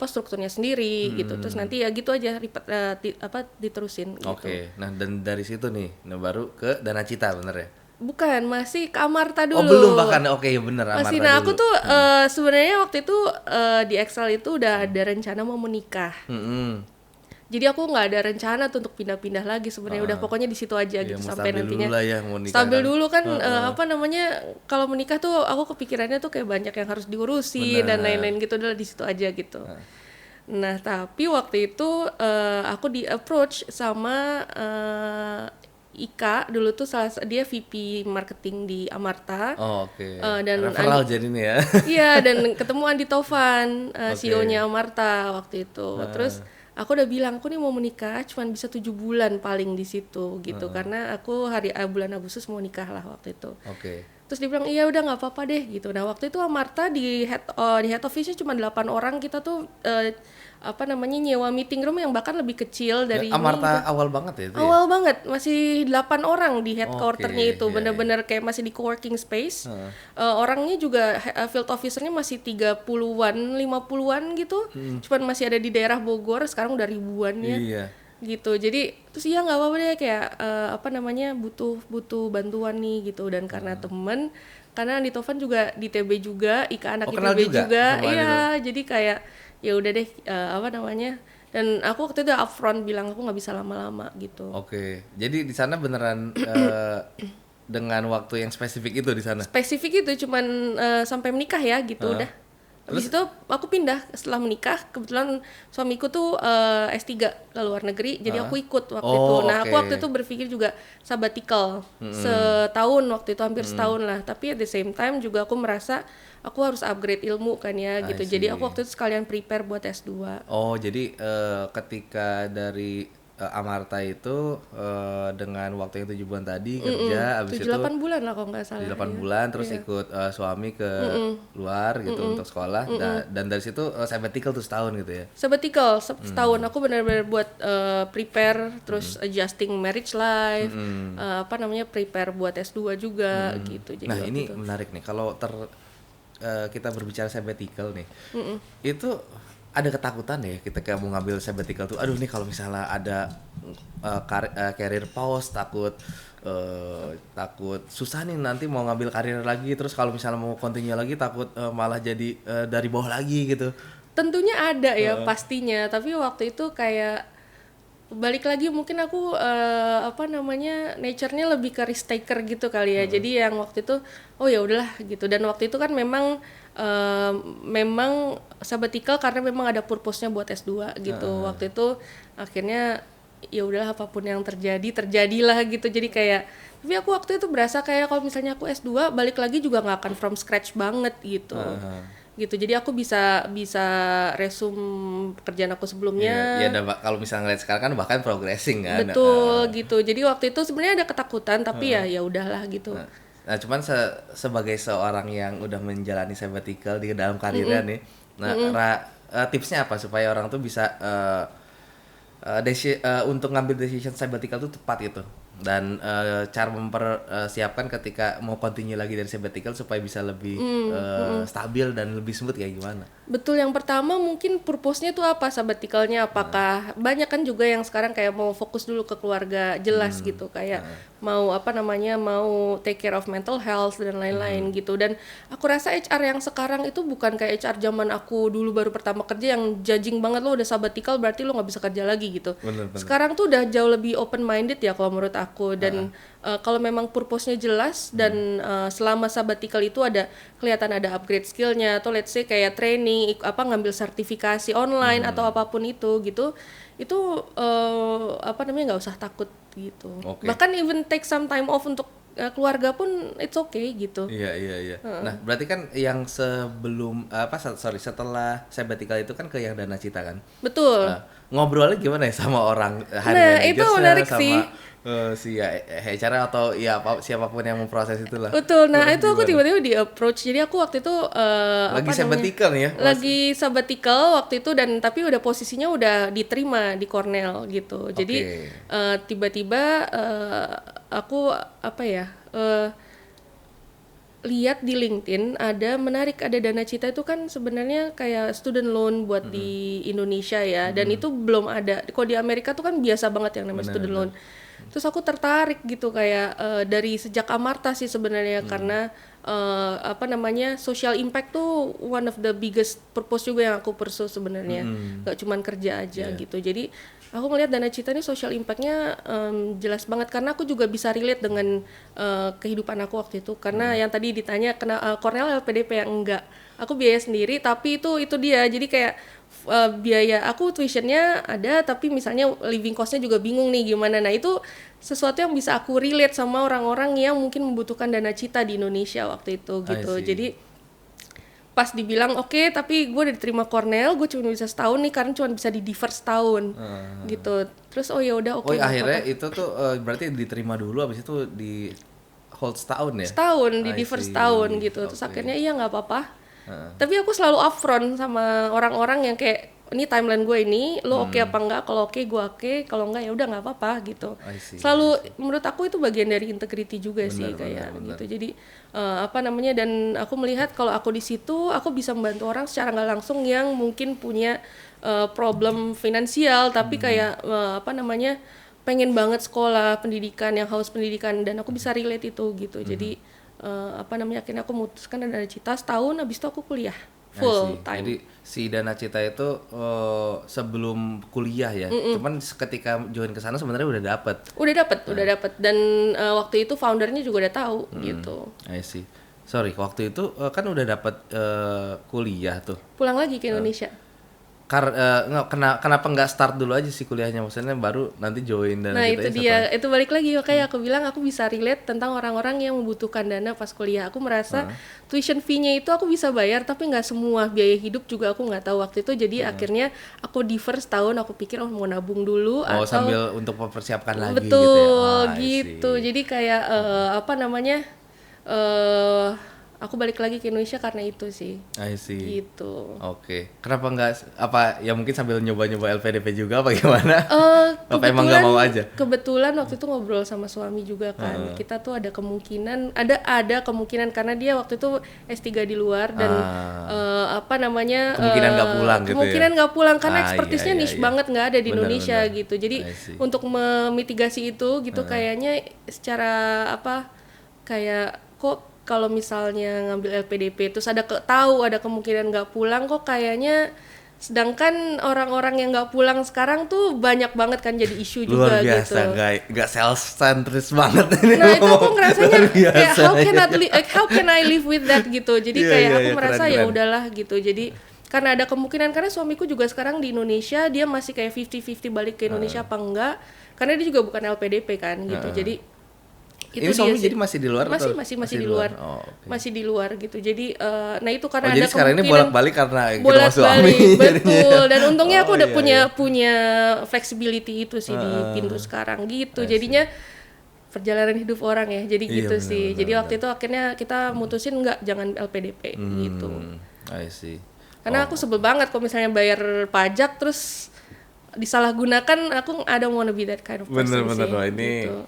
A: strukturnya sendiri gitu. Terus nanti ya gitu aja diterusin gitu.
B: Oke. Nah, dan dari situ nih, baru ke Danacita bener ya?
A: Bukan, masih ke Amarta dulu.
B: Oh, belum bahkan. Oke, bener, Amarta
A: masih.
B: dulu.
A: Nah, aku tuh sebenarnya waktu itu di Excel itu udah ada rencana mau menikah. Jadi aku nggak ada rencana tuh untuk pindah-pindah lagi sebenarnya. Udah pokoknya di situ aja gitu sampai nantinya.
B: Dulu lah ya, mau nikah
A: stabil
B: kan.
A: dulu kan. Kalau menikah tuh aku kepikirannya tuh kayak banyak yang harus diurusi dan lain-lain gitu. Udah di situ aja gitu. Nah, tapi waktu itu aku di approach sama Ika dulu tuh dia VP marketing di Amarta.
B: Oh, oke.
A: Dan
B: referral jadi nih ya.
A: Iya, dan ketemu Andi Taufan, CEO-nya Amarta waktu itu. Terus aku udah bilang aku nih mau menikah, cuman bisa 7 bulan paling di situ gitu, karena aku bulan Agustus mau nikah lah waktu itu.
B: Oke.
A: Terus dia bilang iya udah nggak apa-apa deh gitu. Nah waktu itu Amarta di head office-nya cuma 8 orang, kita tuh nyewa meeting room yang bahkan lebih kecil dari
B: Amarta awal banget ya itu?
A: Awal banget, masih 8 orang di headquarter-nya itu,
B: iya,
A: bener-bener kayak masih di co-working space. Orangnya juga field officer-nya masih 30-an, 50-an gitu. Cuman masih ada di daerah Bogor, sekarang udah ribuan ya.
B: Iya.
A: Gitu. Jadi terus ya nggak apa-apa deh, kayak butuh bantuan nih gitu, dan karena temen, karena Andi Taufan juga di TB juga, Ika anak ITB juga. Iya, jadi kayak ya udah deh dan aku waktu itu upfront bilang aku nggak bisa lama-lama gitu.
B: Oke. Jadi di sana beneran dengan waktu yang spesifik itu di sana?
A: Spesifik itu cuman sampai menikah ya gitu udah. Habis itu aku pindah setelah menikah, kebetulan suamiku tuh S3 ke luar negeri, jadi aku ikut waktu itu. Nah, aku waktu itu berpikir juga sabbatical setahun waktu itu, hampir setahun lah. Tapi at the same time juga aku merasa aku harus upgrade ilmu kan ya gitu. Jadi aku waktu itu sekalian prepare buat S2.
B: Oh, jadi ketika dari Amarta itu dengan waktu yang 7 bulan tadi kerja, abis
A: 7-8 bulan lah kalau nggak salah.
B: 8 bulan terus ikut suami ke luar gitu untuk sekolah. Dan dari situ sabbatical tuh setahun gitu ya?
A: Sabbatical setahun, aku benar-benar buat prepare, terus adjusting marriage life, prepare buat S2 juga gitu. Jadi
B: nah ini menarik nih, kalau kita berbicara sabbatical nih, itu ada ketakutan ya kita mau ngambil sabbatical tuh, aduh nih kalau misalnya ada career pause, takut susah nih nanti mau ngambil karir lagi, terus kalau misalnya mau continue lagi takut malah jadi dari bawah lagi gitu.
A: Tentunya ada ya pastinya, tapi waktu itu kayak balik lagi mungkin aku nature-nya lebih ke risk taker gitu kali ya. Jadi yang waktu itu oh ya udahlah gitu, dan waktu itu kan memang sabbatical karena memang ada purpose-nya buat S2 gitu. Waktu itu akhirnya ya udahlah, apapun yang terjadilah gitu. Jadi kayak Tapi aku waktu itu berasa kayak kalau misalnya aku S2 balik lagi juga nggak akan from scratch banget gitu. Gitu. Jadi aku bisa resume pekerjaan aku sebelumnya.
B: Iya, kalau misalnya ngeliat sekarang kan bahkan progressing kan.
A: Betul gitu. Jadi waktu itu sebenarnya ada ketakutan tapi ya udahlah gitu.
B: Nah, cuman sebagai seorang yang udah menjalani sabbatical di dalam karirnya nih, tipsnya apa supaya orang tuh bisa untuk ngambil decision sabbatical tuh tepat gitu, dan cara mempersiapkan ketika mau continue lagi dari sabbatical supaya bisa lebih stabil dan lebih smooth kayak gimana?
A: Betul, yang pertama mungkin purpose-nya tuh apa sabatikalnya, apakah banyak kan juga yang sekarang kayak mau fokus dulu ke keluarga jelas gitu, kayak mau mau take care of mental health dan lain-lain gitu. Dan aku rasa HR yang sekarang itu bukan kayak HR zaman aku dulu baru pertama kerja yang judging banget, lo udah sabbatical berarti lo nggak bisa kerja lagi gitu.
B: Bener.
A: Sekarang tuh udah jauh lebih open minded ya kalau menurut aku, dan kalau memang purpose-nya jelas dan selama sabbatical itu kelihatan ada upgrade skill-nya, atau let's say kayak training, ngambil sertifikasi online atau apapun itu gitu, itu nggak usah takut gitu. Bahkan even take some time off untuk keluarga pun it's okay gitu.
B: Iya. Nah, berarti kan yang setelah sabbatical itu kan ke yang Dana Cita kan?
A: Betul.
B: Nah, ngobrolnya gimana ya sama orang
A: itu menarik
B: sama
A: sih.
B: Si HR atau siapapun yang memproses itulah.
A: Betul. Nah, itu aku tiba-tiba di approach. Jadi aku waktu itu
B: lagi sabbatical nih ya?
A: Lagi sabbatical waktu itu, dan tapi udah posisinya udah diterima di Cornell gitu. Jadi tiba-tiba aku lihat di LinkedIn ada Dana Cita itu kan sebenarnya kayak student loan buat di Indonesia ya, dan itu belum ada. Kalau di Amerika tuh kan biasa banget yang namanya student loan. Terus aku tertarik gitu kayak dari sejak Amarta sih sebenarnya, karena social impact tuh one of the biggest purpose juga yang aku pursue sebenarnya. Gak cuman kerja aja gitu. Jadi aku melihat Dana Cita ini social impact-nya jelas banget, karena aku juga bisa relate dengan kehidupan aku waktu itu. Karena yang tadi ditanya Cornell LPDP yang enggak, aku biaya sendiri, tapi itu dia. Jadi kayak biaya aku tuitionnya ada, tapi misalnya living cost-nya juga bingung nih gimana. Nah, itu sesuatu yang bisa aku relate sama orang-orang yang mungkin membutuhkan Dana Cita di Indonesia waktu itu gitu. Jadi pas dibilang oke, tapi gue udah diterima Cornell, gue cuma bisa setahun nih karena cuma bisa di defer setahun gitu. Terus ya udah oke.
B: Akhirnya itu tuh berarti diterima dulu, habis itu di hold setahun ya?
A: Setahun, di defer setahun gitu. Terus akhirnya iya nggak apa-apa. Tapi aku selalu upfront sama orang-orang yang kayak, ini timeline gue ini, lo oke apa enggak? Kalau oke gue oke, kalau enggak ya udah nggak apa-apa gitu. Selalu menurut aku itu bagian dari integrity juga bener. Gitu. Jadi dan aku melihat kalau aku di situ aku bisa membantu orang secara nggak langsung yang mungkin punya problem finansial, tapi kayak pengen banget sekolah pendidikan, yang haus pendidikan, dan aku bisa relate itu gitu. Jadi akhirnya aku memutuskan Dana Cita setahun, habis itu aku kuliah full time.
B: Jadi si Dana Cita itu sebelum kuliah ya, cuman ketika join ke sana sebenarnya udah dapet. Dan waktu itu foundernya juga udah tahu gitu. I see. Sorry, waktu itu kan udah dapet kuliah tuh.
A: Pulang lagi ke Indonesia.
B: Kenapa nggak start dulu aja sih kuliahnya, maksudnya baru nanti join Dana Cita?
A: Nah itu dia, itu balik lagi makanya aku bilang aku bisa relate tentang orang-orang yang membutuhkan dana pas kuliah. Aku merasa tuition fee-nya itu aku bisa bayar, tapi nggak semua, biaya hidup juga aku nggak tahu waktu itu. Jadi akhirnya aku defer setahun, aku pikir mau nabung dulu atau
B: sambil untuk mempersiapkan lagi.
A: Betul gitu. Jadi kayak aku balik lagi ke Indonesia karena itu sih.
B: I see.
A: Gitu.
B: Oke. Kenapa nggak ya mungkin sambil nyoba-nyoba LPDP juga apa gimana? Apa emang nggak mau aja?
A: Kebetulan waktu itu ngobrol sama suami juga kan. Kita tuh ada kemungkinan karena dia waktu itu S3 di luar dan
B: kemungkinan nggak pulang gitu ya.
A: Kemungkinan nggak pulang karena expertise-nya niche banget, nggak ada di Indonesia gitu. Jadi untuk memitigasi itu gitu kayaknya secara kayak kok kalau misalnya ngambil LPDP terus ada kemungkinan nggak pulang, kok kayaknya, sedangkan orang-orang yang nggak pulang sekarang tuh banyak banget kan jadi isu juga.
B: Luar biasa,
A: gitu.
B: Nggak self-centered banget ini.
A: Nah itu aku ngerasanya kayak how can I live with that gitu. Jadi aku merasa ya udahlah gitu. Jadi karena ada kemungkinan, karena suamiku juga sekarang di Indonesia, dia masih kayak 50-50 balik ke Indonesia apa enggak, karena dia juga bukan LPDP kan gitu. Jadi Itu
B: Ini
A: dia
B: suami
A: sih.
B: jadi masih di luar atau
A: Masih di luar.
B: Oh, oke.
A: Masih di luar gitu. Jadi nah itu karena
B: jadi
A: ada
B: sekarang ini
A: kemungkinan
B: bolak-balik karena ke rumah suami
A: bolak-balik,
B: jadinya.
A: betul. Dan untungnya aku udah
B: iya.
A: punya flexibility itu sih di pintu sekarang gitu. Jadinya perjalanan hidup orang ya. Jadi
B: Iya,
A: gitu
B: benar,
A: sih.
B: benar,
A: Jadi waktu itu akhirnya kita mutusin jangan LPDP gitu.
B: I see.
A: Karena aku sebel banget kalau misalnya bayar pajak terus disalahgunakan. Aku I don't wanna be that kind of person
B: Bener-bener
A: sih.
B: loh, ini
A: gitu.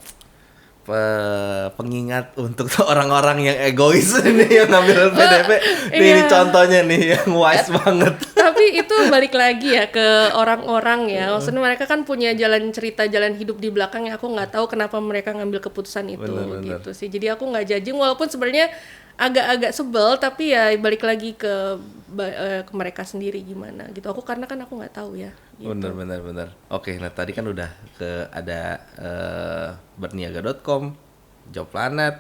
B: pengingat untuk orang-orang yang egois ini yang ngambil LPDP. Nih, ini
A: iya.
B: contohnya nih yang wise banget.
A: Tapi itu balik lagi ya ke orang-orang ya. Maksudnya mereka kan punya jalan cerita, jalan hidup di belakang yang aku nggak tahu kenapa mereka ngambil keputusan itu.
B: Bener-bener.
A: Gitu sih. Jadi aku nggak judging walaupun sebenarnya agak-agak sebel, tapi ya balik lagi ke mereka sendiri gimana gitu. Karena kan aku nggak tahu ya. Gitu.
B: Bener. Oke, nah tadi kan udah ada berniaga.com, Job Planet,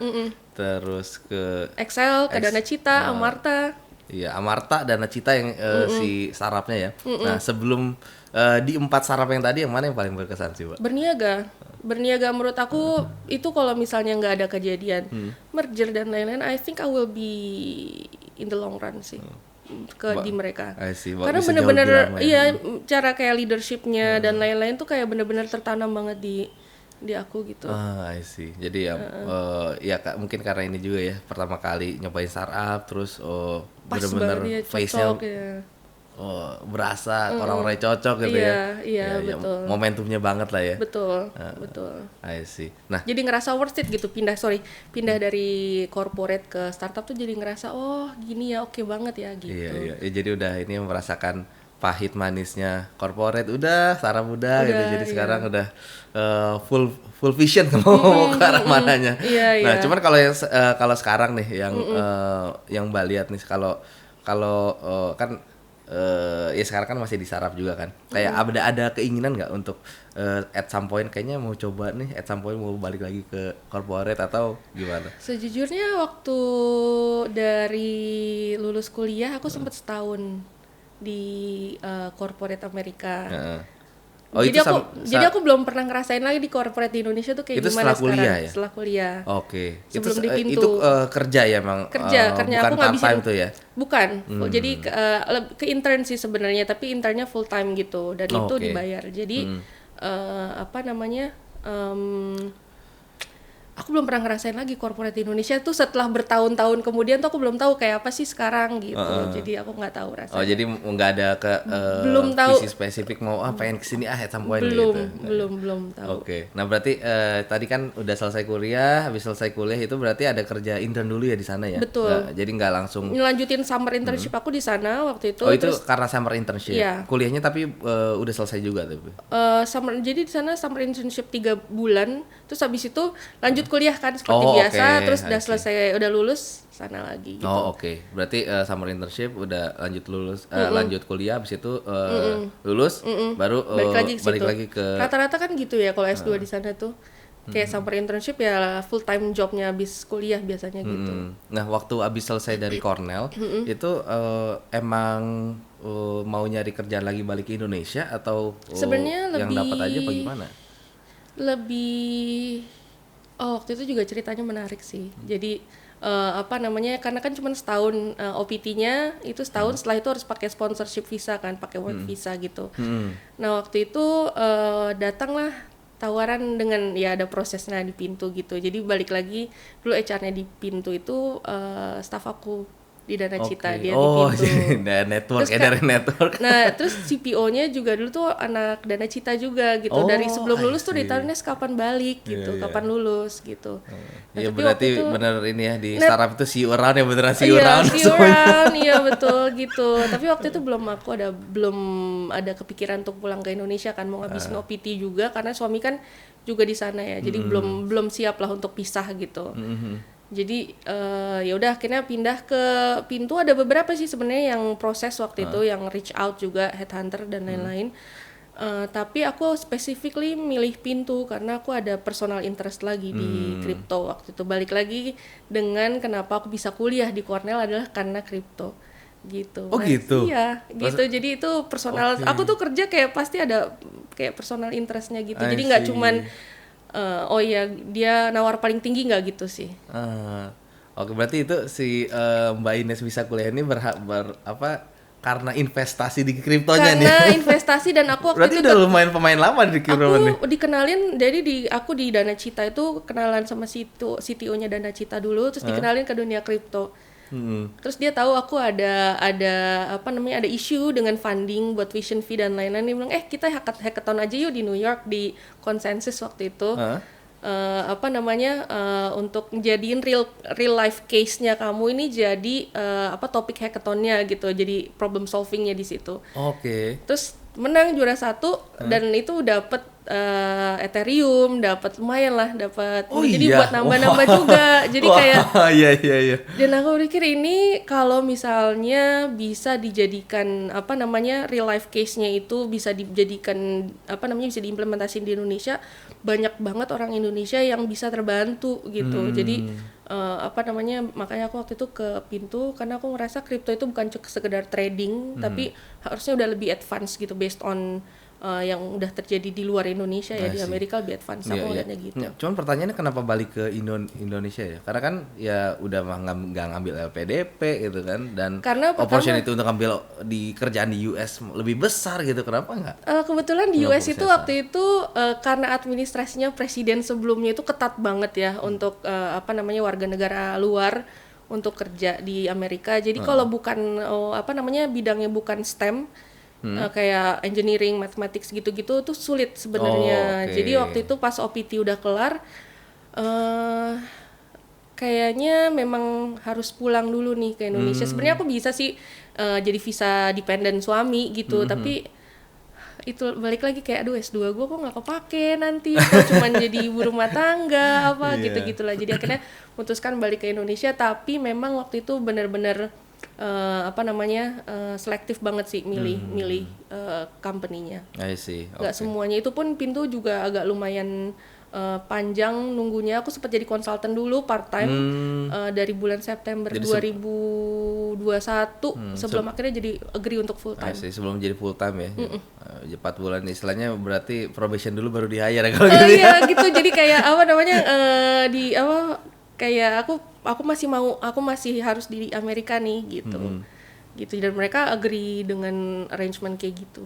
B: terus ke
A: Excel, ke Dana Cita, Amarta.
B: Iya, Amarta dan Cita yang si startupnya ya. Nah, sebelum di 4 startup yang tadi, yang mana yang paling berkesan sih, Mbak?
A: Berniaga menurut aku itu kalau misalnya nggak ada kejadian merger dan lain-lain, I think I will be in the long run sih di mereka.
B: I see.
A: Karena
B: Bisa
A: bener-bener
B: jauh lebih lama ya.
A: cara kayak leadershipnya dan lain-lain tuh kayak bener-bener tertanam banget di aku gitu.
B: I see. Jadi ya, ya mungkin karena ini juga ya pertama kali nyobain startup, terus
A: Pas
B: bener-bener
A: banget ya,
B: face-nya
A: cocok ya.
B: berasa orang-orang cocok gitu ya.
A: Iya, betul.
B: Momentumnya banget lah ya.
A: Betul.
B: I see. Nah,
A: Jadi ngerasa worth it gitu pindah dari corporate ke startup tuh jadi ngerasa gini ya, oke banget ya gitu.
B: iya. Ya, jadi udah ini merasakan pahit manisnya corporate udah, startup udah gitu. Jadi sekarang udah full vision mau ke arah mananya.
A: Iya,
B: Nah, cuman kalau sekarang nih yang Mbak lihat nih kalau kan ya sekarang kan masih di startup juga kan. Kayak ada keinginan nggak untuk at some point kayaknya mau coba nih at some point mau balik lagi ke corporate atau gimana?
A: Sejujurnya waktu dari lulus kuliah aku sempat setahun di corporate Amerika.
B: Oh,
A: jadi aku belum pernah ngerasain lagi di corporate di Indonesia tuh kayak
B: itu
A: gimana
B: setelah kuliah
A: sekarang
B: ya?
A: setelah kuliah.
B: Oke.
A: Sebelum di pintu.
B: Itu kerja ya emang.
A: Kerja
B: bukan
A: aku ngabisin
B: part time tuh ya.
A: bukan. Jadi ke intern sih sebenarnya, tapi internnya full time gitu dan itu dibayar. Jadi apa namanya? Aku belum pernah ngerasain lagi corporate di Indonesia tuh setelah bertahun-tahun kemudian tuh aku belum tahu kayak apa sih sekarang gitu. Jadi aku nggak tahu rasanya.
B: Oh, jadi nggak ada
A: belum tahu
B: visi spesifik mau pengen kesini at some point
A: belum,
B: gitu.
A: belum tahu.
B: Oke. Nah, berarti tadi kan udah selesai kuliah, habis selesai kuliah itu berarti ada kerja intern dulu ya di sana ya.
A: Betul.
B: Jadi nggak langsung.
A: Ngelanjutin summer internship aku di sana waktu itu.
B: Oh, itu karena summer internship.
A: Iya.
B: Kuliahnya tapi udah selesai juga tapi.
A: Jadi di sana summer internship 3 bulan, terus habis itu lanjut kuliah kan seperti
B: Oh,
A: biasa,
B: oke.
A: terus udah
B: I see.
A: selesai udah lulus sana lagi gitu.
B: Oh, oke. Berarti summer internship udah lanjut kuliah habis itu lulus baru balik lagi ke
A: Rata-rata kan gitu ya kalau S2 di sana tuh. Kayak summer internship ya full time jobnya habis kuliah biasanya gitu.
B: Nah, waktu abis selesai dari Cornell itu emang mau nyari kerjaan lagi balik ke Indonesia atau
A: Sebenarnya
B: yang dapat aja apa gimana?
A: Waktu itu juga ceritanya menarik sih. Jadi apa namanya, karena kan cuma setahun OPT-nya itu setahun, setelah itu harus pakai sponsorship visa kan, pakai work visa gitu. Nah waktu itu datanglah tawaran dengan ya ada prosesnya di pintu gitu. Jadi balik lagi dulu HR-nya di pintu itu staff aku di Dana Cita, dia di pintu.
B: Dari network
A: Terus
B: dari network.
A: Nah, terus CPO-nya juga dulu tuh anak Dana Cita juga gitu. Dari sebelum lulus tuh ditaruhnya kapan balik gitu, kapan lulus gitu. Nah,
B: Iya,
A: tapi
B: berarti
A: waktu itu,
B: bener ini ya di startup itu see you around ya, beneran see you
A: iya,
B: around.
A: see you around, iya betul gitu. Tapi waktu itu belum ada kepikiran untuk pulang ke Indonesia kan, mau ngabisin OPT juga karena suami kan juga di sana ya. Jadi belum siap lah untuk pisah gitu. Jadi ya udah akhirnya pindah ke pintu. Ada beberapa sih sebenarnya yang proses waktu itu, yang reach out juga, headhunter dan lain-lain. Tapi aku specifically milih pintu karena aku ada personal interest lagi di crypto waktu itu. Balik lagi dengan kenapa aku bisa kuliah di Cornell adalah karena crypto gitu.
B: Oh, gitu?
A: Iya gitu. Jadi itu personal. Aku tuh kerja kayak pasti ada kayak personal interestnya gitu. Jadi nggak cuman oh iya dia nawar paling tinggi nggak gitu sih.
B: Oke, berarti itu si Mbak Ines bisa kuliah ini karena investasi di kriptonya nih.
A: Karena investasi dan aku waktu
B: berarti
A: itu
B: udah lumayan pemain lama di kripto nih.
A: aku dikenalin, jadi aku di Dana Cita itu kenalan sama CTO-nya Dana Cita dulu, terus dikenalin ke dunia kripto. Terus dia tahu aku ada ada isu dengan funding buat Vision Fee dan lain-lain. Dia bilang kita hackathon aja yuk di New York di Consensus waktu itu. Untuk jadiin real life case-nya kamu ini jadi topik hackathonnya gitu, jadi problem solvingnya di situ. Terus menang juara 1 dan itu dapat Ethereum, dapat lumayan lah, jadi buat nambah-nambah juga. Jadi kayak
B: iya.
A: Dan aku pikir ini kalau misalnya bisa dijadikan real life case-nya itu bisa dijadikan bisa diimplementasi di Indonesia, banyak banget orang Indonesia yang bisa terbantu gitu. Jadi makanya aku waktu itu ke Pintu karena aku ngerasa kripto itu bukan cuma sekedar trading, tapi harusnya udah lebih advance gitu based on yang udah terjadi di luar Indonesia ya, di Amerika lebih advance. Aku ngeliatnya gitu.
B: Cuman pertanyaannya kenapa balik ke Indonesia ya? Karena kan ya udah nggak ngambil LPDP gitu kan, dan opportunity untuk ngambil di kerjaan di US lebih besar gitu, kenapa nggak?
A: Kebetulan di US itu waktu itu karena administrasinya presiden sebelumnya itu ketat banget ya untuk warga negara luar untuk kerja di Amerika. Jadi kalau bukan bidangnya bukan STEM, kayak engineering, mathematics gitu-gitu tuh sulit sebenarnya. Jadi waktu itu pas OPT udah kelar, kayaknya memang harus pulang dulu nih ke Indonesia. Sebenarnya aku bisa sih jadi visa dependent suami gitu, tapi itu balik lagi kayak S2 gue kok nggak kepake nanti, kok cuman jadi ibu rumah tangga gitu-gitulah. Jadi akhirnya memutuskan balik ke Indonesia, tapi memang waktu itu benar-benar selektif banget sih milih company-nya.
B: I see.
A: Nggak semuanya, itu pun Pintu juga agak lumayan panjang nunggunya. Aku sempat jadi konsultan dulu part time dari bulan September 2021 sebelum akhirnya jadi agree untuk full time.
B: Sebelum jadi full time ya. 4 bulan istilahnya, berarti probation dulu baru di-hire kalau gitu.
A: Iya gitu. Jadi kayak kayak aku masih harus di Amerika nih gitu. Gitu, dan mereka agree dengan arrangement kayak gitu.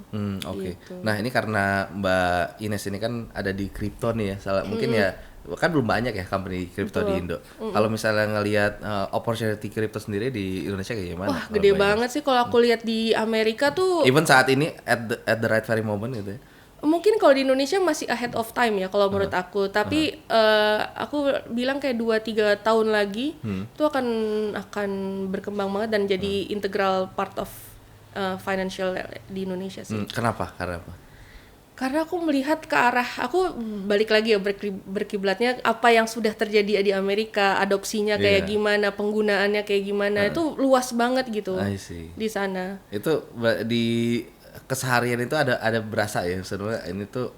B: Gitu. Nah ini karena Mbak Ines ini kan ada di kripto nih ya, mungkin ya kan belum banyak ya company kripto di Indo. Kalau misalnya ngelihat opportunity kripto sendiri di Indonesia kayak gimana?
A: Wah gede banget sih kalau aku lihat di Amerika tuh.
B: Even saat ini at the right very moment gitu ya.
A: Mungkin kalau di Indonesia masih ahead of time ya kalau menurut aku, tapi aku bilang kayak 2-3 tahun lagi itu akan berkembang banget dan jadi integral part of financial di Indonesia sih.
B: Kenapa?
A: Karena aku melihat ke arah, aku balik lagi ya berkiblatnya apa yang sudah terjadi di Amerika, adopsinya kayak gimana, penggunaannya kayak gimana, itu luas banget gitu di sana.
B: Itu di keseharian itu ada berasa ya sebenarnya ini tuh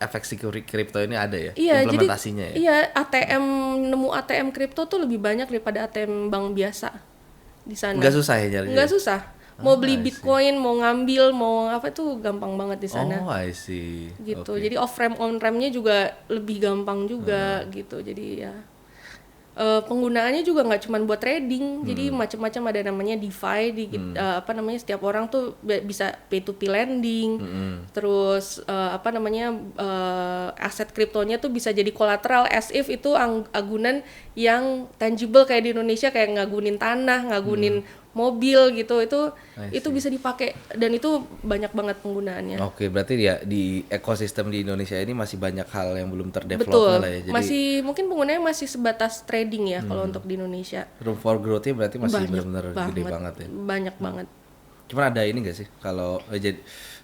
B: efek kripto ini ada ya, implementasinya.
A: Jadi, ya. Iya, nemu ATM kripto tuh lebih banyak daripada ATM bank biasa di sana.
B: Nggak susah ya nyarinya?
A: Nggak susah. Mau beli Bitcoin, mau ngambil, mau apa tuh gampang banget di sana.
B: I see.
A: Gitu. Jadi off-ramp, on-rampnya juga lebih gampang juga gitu. Jadi ya penggunaannya juga nggak cuma buat trading, jadi macam-macam, ada namanya DeFi, setiap orang tuh bisa P2P lending, terus aset kriptonya tuh bisa jadi kolateral as if itu agunan yang tangible kayak di Indonesia, kayak ngagunin tanah, ngagunin mobil gitu, itu bisa dipakai dan itu banyak banget penggunaannya.
B: Oke, berarti ya di ekosistem di Indonesia ini masih banyak hal yang belum terdevelop.
A: Betul.
B: Lah ya.
A: Jadi mungkin penggunaannya masih sebatas trading ya kalau untuk di Indonesia.
B: Room for growth-nya berarti masih benar-benar gede banget ya.
A: Banyak banget.
B: Cuman ada ini nggak sih kalau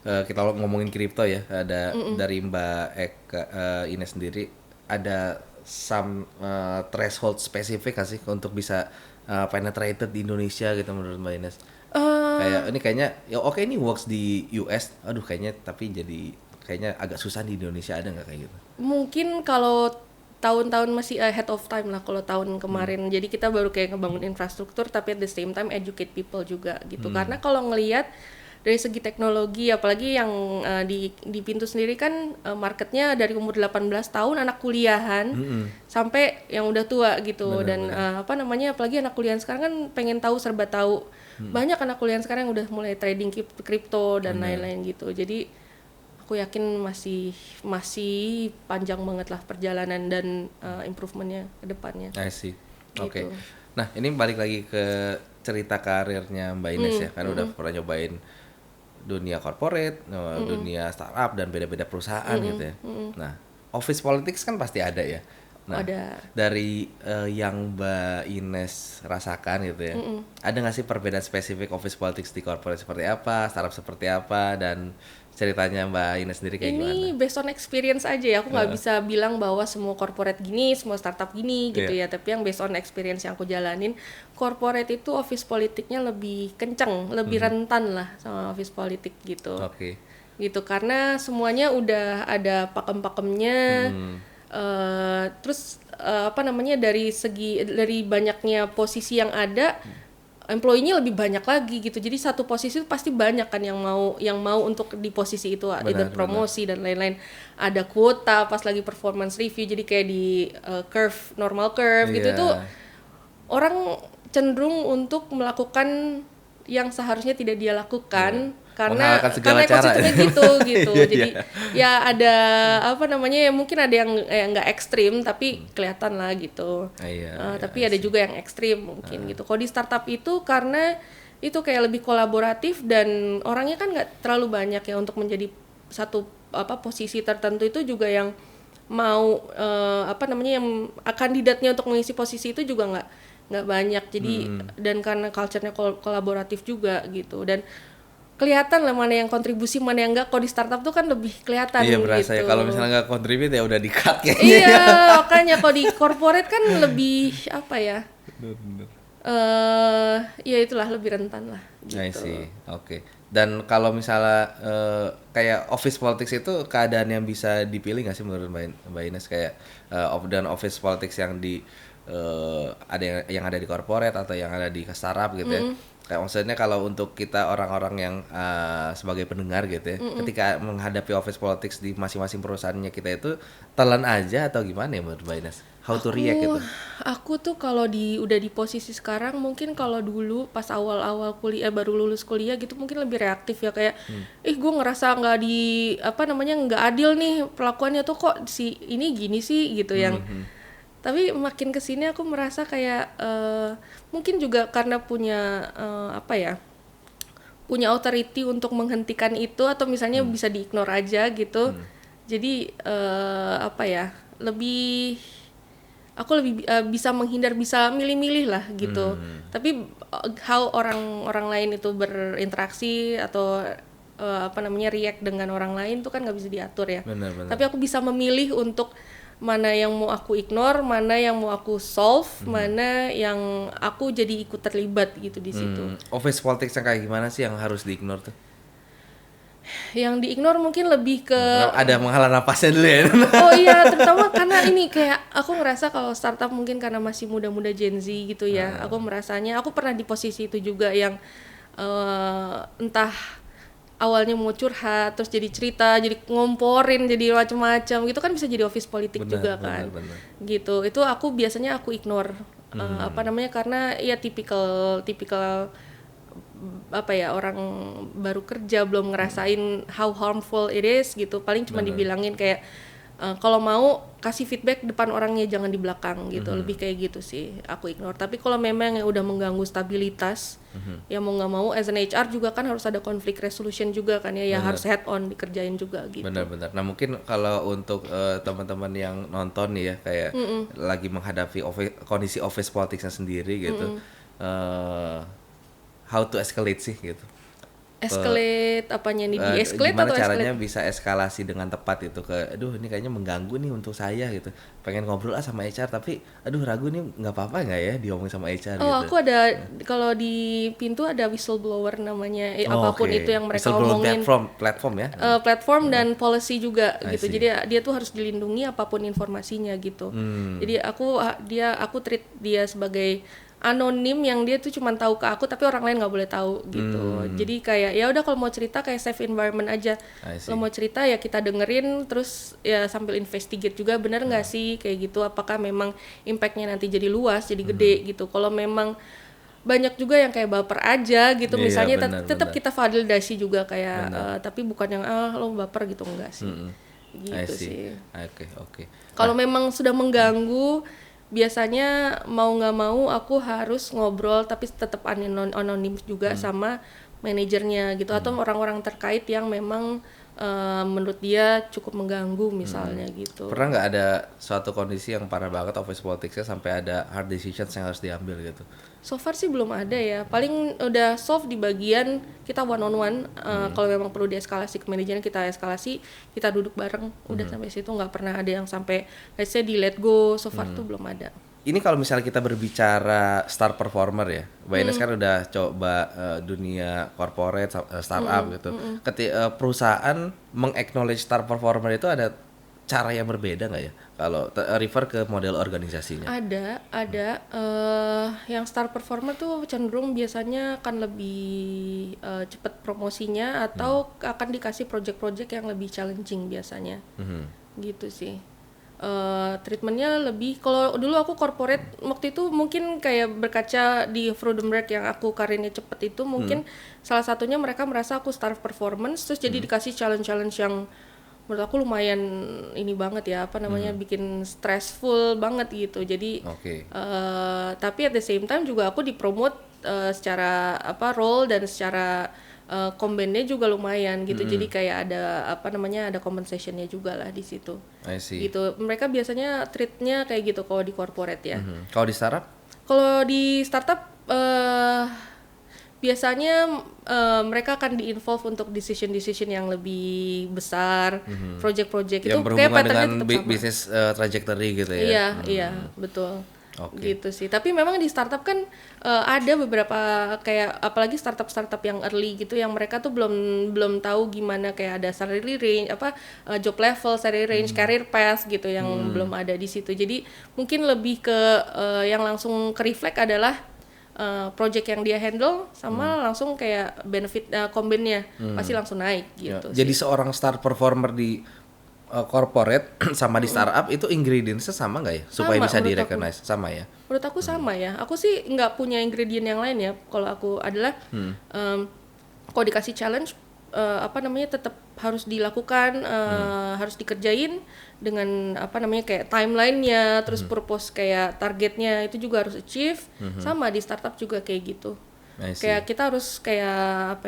B: kita ngomongin kripto ya, ada dari Mbak Ines sendiri ada some threshold spesifik nggak sih untuk bisa penetrated di Indonesia gitu menurut Mbak Ines? Kayak ini kayaknya ya oke, ini works di US, aduh kayaknya tapi jadi kayaknya agak susah di Indonesia, ada nggak kayak gitu?
A: Mungkin kalau tahun-tahun masih ahead of time lah kalau tahun kemarin. Jadi kita baru kayak ngebangun infrastruktur tapi at the same time educate people juga gitu. Karena kalau ngelihat dari segi teknologi, apalagi yang di Pintu sendiri kan marketnya dari umur 18 tahun anak kuliahan sampai yang udah tua gitu. Dan apa namanya, apalagi anak kuliahan sekarang kan pengen tahu, serba tahu. Banyak anak kuliahan sekarang yang udah mulai trading kripto dan lain-lain gitu. Jadi aku yakin masih panjang banget lah perjalanan dan improvementnya ke depannya.
B: I see.
A: Gitu.
B: Oke. Nah, ini balik lagi ke cerita karirnya Mbak Ines ya, kan udah pernah nyobain dunia corporate, dunia startup dan beda-beda perusahaan gitu ya. Nah, office politics kan pasti ada ya. Nah,
A: Ada.
B: dari yang Mbak Ines rasakan gitu ya, ada nggak sih perbedaan spesifik office politics di corporate seperti apa, startup seperti apa, dan ceritanya Mbak Ines sendiri kayak gimana?
A: Ini based on experience aja ya, aku nggak bisa bilang bahwa semua corporate gini, semua startup gini gitu ya, tapi yang based on experience yang aku jalanin, corporate itu office politiknya lebih kenceng, lebih rentan lah sama office politik gitu.
B: Oke.
A: Gitu, karena semuanya udah ada pakem-pakemnya. Terus apa namanya, dari banyaknya posisi yang ada, employee-nya lebih banyak lagi gitu. Jadi satu posisi itu pasti banyak kan yang mau untuk di posisi itu, either promosi dan lain-lain. Ada kuota pas lagi performance review, jadi kayak di normal curve gitu, itu orang cenderung untuk melakukan yang seharusnya tidak dia lakukan. Karena ekosistemnya gitu. Jadi ya ada apa namanya, ya mungkin ada yang nggak ekstrim tapi kelihatan lah gitu. Tapi ada juga yang ekstrim mungkin gitu. Kalau di startup itu karena itu kayak lebih kolaboratif dan orangnya kan nggak terlalu banyak ya, untuk menjadi satu posisi tertentu itu juga yang mau apa namanya, yang kandidatnya untuk mengisi posisi itu juga nggak banyak. Jadi dan karena culture-nya kolaboratif juga gitu, dan kelihatan lah mana yang kontribusi, mana yang enggak. Kalau di startup tuh kan lebih kelihatan gitu.
B: Iya, berasa ya, kalau misalnya nggak kontribut ya udah di-cut kayaknya.
A: Iya, makanya kalau di corporate kan lebih apa ya, ya itulah, lebih rentan lah gitu.
B: I see, oke. Dan kalau misalnya kayak office politics itu keadaan yang bisa dipilih nggak sih menurut Mbak Ines, kayak dan office politics yang ada yang ada di corporate atau yang ada di startup gitu ya? Kayak maksudnya kalau untuk kita orang-orang yang sebagai pendengar gitu ya, ketika menghadapi office politics di masing-masing perusahaannya kita itu telan aja atau gimana ya menurut Mbak Ines? How to react gitu?
A: Aku tuh kalau udah di posisi sekarang, mungkin kalau dulu pas awal-awal kuliah, baru lulus kuliah gitu, mungkin lebih reaktif ya, kayak gue ngerasa nggak adil nih perlakuannya tuh, kok si ini gini sih gitu yang. Tapi makin kesini aku merasa kayak mungkin juga karena punya punya authority untuk menghentikan itu, atau misalnya bisa diignore aja gitu. Jadi aku lebih bisa menghindar, bisa milih-milih lah gitu. Tapi how orang lain itu berinteraksi atau react dengan orang lain tuh kan nggak bisa diatur ya.
B: Benar.
A: Tapi aku bisa memilih untuk mana yang mau aku ignore, mana yang mau aku solve, mana yang aku jadi ikut terlibat gitu di situ.
B: Office politics yang kayak gimana sih yang harus di-ignore tuh?
A: Yang di-ignore mungkin lebih ke
B: ada menghela napasnya dulu ya.
A: Oh iya, terutama karena ini kayak aku ngerasa kalau startup mungkin karena masih muda-muda Gen Z gitu ya. Aku merasanya, aku pernah di posisi itu juga yang entah awalnya mau curhat, terus jadi cerita, jadi ngomporin, jadi macam-macam gitu kan, bisa jadi office politik juga kan.
B: Benar.
A: Gitu. Itu aku biasanya ignore karena ya tipikal orang baru kerja, belum ngerasain how harmful it is gitu. Paling cuma dibilangin kayak kalau mau kasih feedback depan orangnya, jangan di belakang gitu. Lebih kayak gitu sih aku ignore. Tapi kalau memang yang udah mengganggu stabilitas, ya mau nggak mau as an HR juga kan harus ada conflict resolution juga kan ya, harus head on dikerjain juga gitu.
B: Benar. Nah mungkin kalau untuk teman-teman yang nonton nih ya, kayak lagi menghadapi kondisi office politicsnya sendiri gitu, how to escalate sih gitu?
A: Escalate apanya nih, di-escalate atau
B: gimana caranya
A: escalate?
B: bisa eskalasi dengan tepat itu ke, aduh ini kayaknya mengganggu nih untuk saya gitu, pengen ngobrol sama HR tapi aduh ragu nih, nggak apa-apa nggak ya diomongin sama HR gitu.
A: Aku ada, kalau di Pintu ada whistleblower namanya, apapun itu yang mereka omongin,
B: platform ya,
A: platform dan policy juga gitu. Jadi dia tuh harus dilindungi apapun informasinya gitu. Jadi aku treat dia sebagai anonim yang dia tuh cuma tahu ke aku tapi orang lain nggak boleh tahu gitu. Jadi kayak ya udah kalau mau cerita kayak safe environment aja. Kalau mau cerita ya kita dengerin terus ya sambil investigate juga benar nggak sih kayak gitu, apakah memang impactnya nanti jadi luas jadi gede gitu. Kalau memang banyak juga yang kayak baper aja gitu misalnya tetap kita validasi juga kayak tapi bukan yang lo baper gitu, enggak sih. Gitu sih.
B: Oke.
A: Kalau memang sudah mengganggu, biasanya mau nggak mau aku harus ngobrol tapi tetap anonim juga sama manajernya gitu atau orang-orang terkait yang memang menurut dia cukup mengganggu misalnya gitu.
B: Pernah nggak ada suatu kondisi yang parah banget office politicsnya sampai ada hard decisions yang harus diambil gitu?
A: So far sih belum ada ya, paling udah solve di bagian kita one on one. Kalau memang perlu dieskalasi ke manajernya kita eskalasi, kita duduk bareng, udah sampai situ. Nggak pernah ada yang sampai let's say di let go, so far tuh belum ada.
B: Ini kalau misalnya kita berbicara star performer ya, Mbak Ines kan udah coba dunia corporate, startup gitu. Perusahaan meng-acknowledge star performer itu ada cara yang berbeda nggak ya? Kalau refer ke model organisasinya?
A: Ada. Yang star performer tuh cenderung biasanya akan lebih cepat promosinya atau akan dikasih project-project yang lebih challenging biasanya. Gitu sih. Treatmentnya lebih, kalau dulu aku corporate waktu itu mungkin kayak berkaca di Freudenberg yang aku karirnya cepet itu mungkin salah satunya mereka merasa aku star performance terus jadi dikasih challenge yang menurut aku lumayan ini banget ya bikin stressful banget gitu. Jadi tapi at the same time juga aku dipromote secara role dan secara combine-nya juga lumayan gitu. Jadi kayak ada ada compensationnya juga lah di situ. Gitu. Mereka biasanya treat-nya kayak gitu kalau di corporate ya.
B: Kalau di startup?
A: Kalau di startup biasanya mereka akan di-involve untuk decision yang lebih besar, project-project
B: yang
A: itu kayak
B: patternnya tetap sama. Bisnis trajectory gitu ya?
A: Iya, betul. Gitu sih. Tapi memang di startup kan ada beberapa kayak apalagi startup yang early gitu yang mereka tuh belum tahu gimana kayak ada salary range job level, salary range, career path gitu yang belum ada di situ. Jadi mungkin lebih ke yang langsung ke reflect adalah project yang dia handle sama langsung kayak benefit combine-nya pasti langsung naik gitu.
B: Jadi seorang star performer di corporate sama di startup itu ingredients-nya sama nggak ya? Supaya bisa di-recognize sama ya?
A: Menurut aku sama ya. Aku sih nggak punya ingredient yang lain ya. Kalau aku adalah kalau dikasih challenge tetap harus dilakukan, harus dikerjain dengan kayak timeline-nya, terus purpose kayak targetnya itu juga harus achieve. Sama di startup juga kayak gitu. Kayak kita harus kayak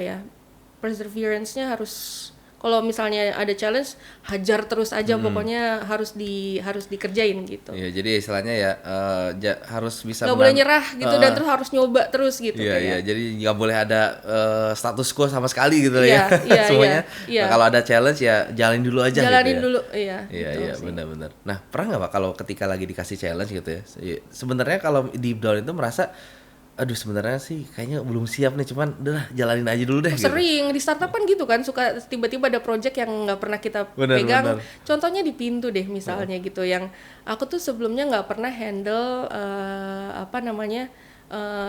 A: perseverance-nya harus. Kalau misalnya ada challenge, hajar terus aja pokoknya harus dikerjain gitu.
B: Iya, jadi istilahnya ya harus bisa
A: nggak boleh nyerah gitu dan terus harus nyoba terus gitu.
B: Iya, jadi nggak boleh ada status quo sama sekali gitu ya. Semuanya.
A: Iya.
B: Nah, kalau ada challenge ya jalanin dulu aja.
A: Jalanin
B: gitu ya.
A: dulu, iya.
B: Iya, benar-benar. Nah, pernah nggak Pak kalau ketika lagi dikasih challenge gitu ya? Sebenarnya kalau deep down itu merasa aduh sebenarnya sih kayaknya belum siap nih, cuman udah jalanin aja dulu deh.
A: Sering gitu. Di startup kan gitu kan, suka tiba-tiba ada project yang nggak pernah kita pegang. Contohnya di Pintu deh misalnya gitu, yang aku tuh sebelumnya nggak pernah handle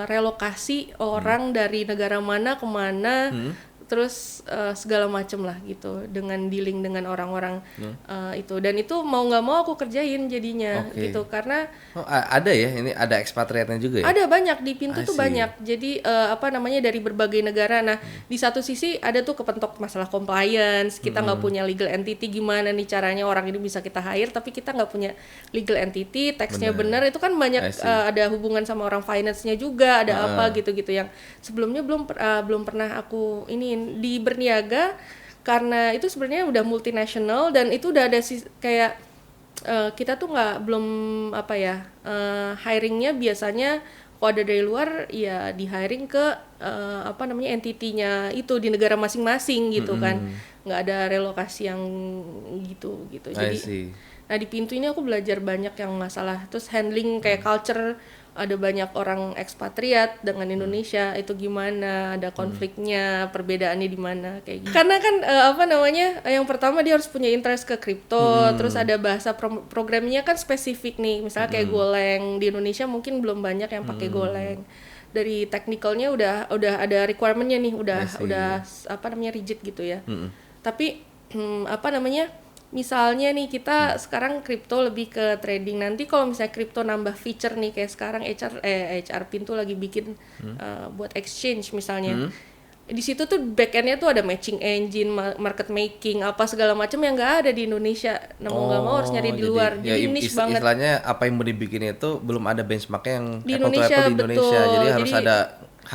A: relokasi orang dari negara mana kemana. Terus segala macem lah gitu dengan dealing dengan orang-orang itu, dan itu mau nggak mau aku kerjain jadinya gitu karena
B: ada ya, ini ada expatriatnya juga ya?
A: Ada banyak di Pintu tuh banyak, jadi dari berbagai negara. Nah di satu sisi ada tuh kepentok masalah compliance, kita nggak punya legal entity, gimana nih caranya orang ini bisa kita hire tapi kita nggak punya legal entity, taxnya bener itu kan banyak ada hubungan sama orang finance-nya juga, ada apa gitu-gitu yang sebelumnya belum pernah aku ini di berniaga, karena itu sebenarnya udah multinasional dan itu udah ada kayak kita tuh belum hiringnya biasanya kalau ada dari luar ya di hiring ke entity-nya itu di negara masing-masing gitu kan, nggak ada relokasi yang gitu. Jadi nah di Pintu ini aku belajar banyak yang masalah, terus handling kayak culture ada banyak orang ekspatriat dengan Indonesia, itu gimana, ada konfliknya, perbedaannya di mana kayak gitu. Karena kan yang pertama dia harus punya interest ke kripto, terus ada bahasa programnya kan spesifik nih, misalnya kayak Golang di Indonesia mungkin belum banyak yang pakai Golang. Dari technicalnya udah ada requirementnya nih, udah rigid gitu ya. Tapi misalnya nih kita sekarang kripto lebih ke trading, nanti kalau misalnya kripto nambah feature nih kayak sekarang HR Pintu lagi bikin buat exchange misalnya. Di situ tuh backendnya tuh ada matching engine, market making, apa segala macam yang nggak ada di Indonesia. Mau nggak mau harus nyari di luar. Jadi niche banget.
B: Istilahnya apa yang mau dibikin itu belum ada benchmarknya yang
A: di
B: apple to apple di Indonesia.
A: Betul.
B: Jadi harus ada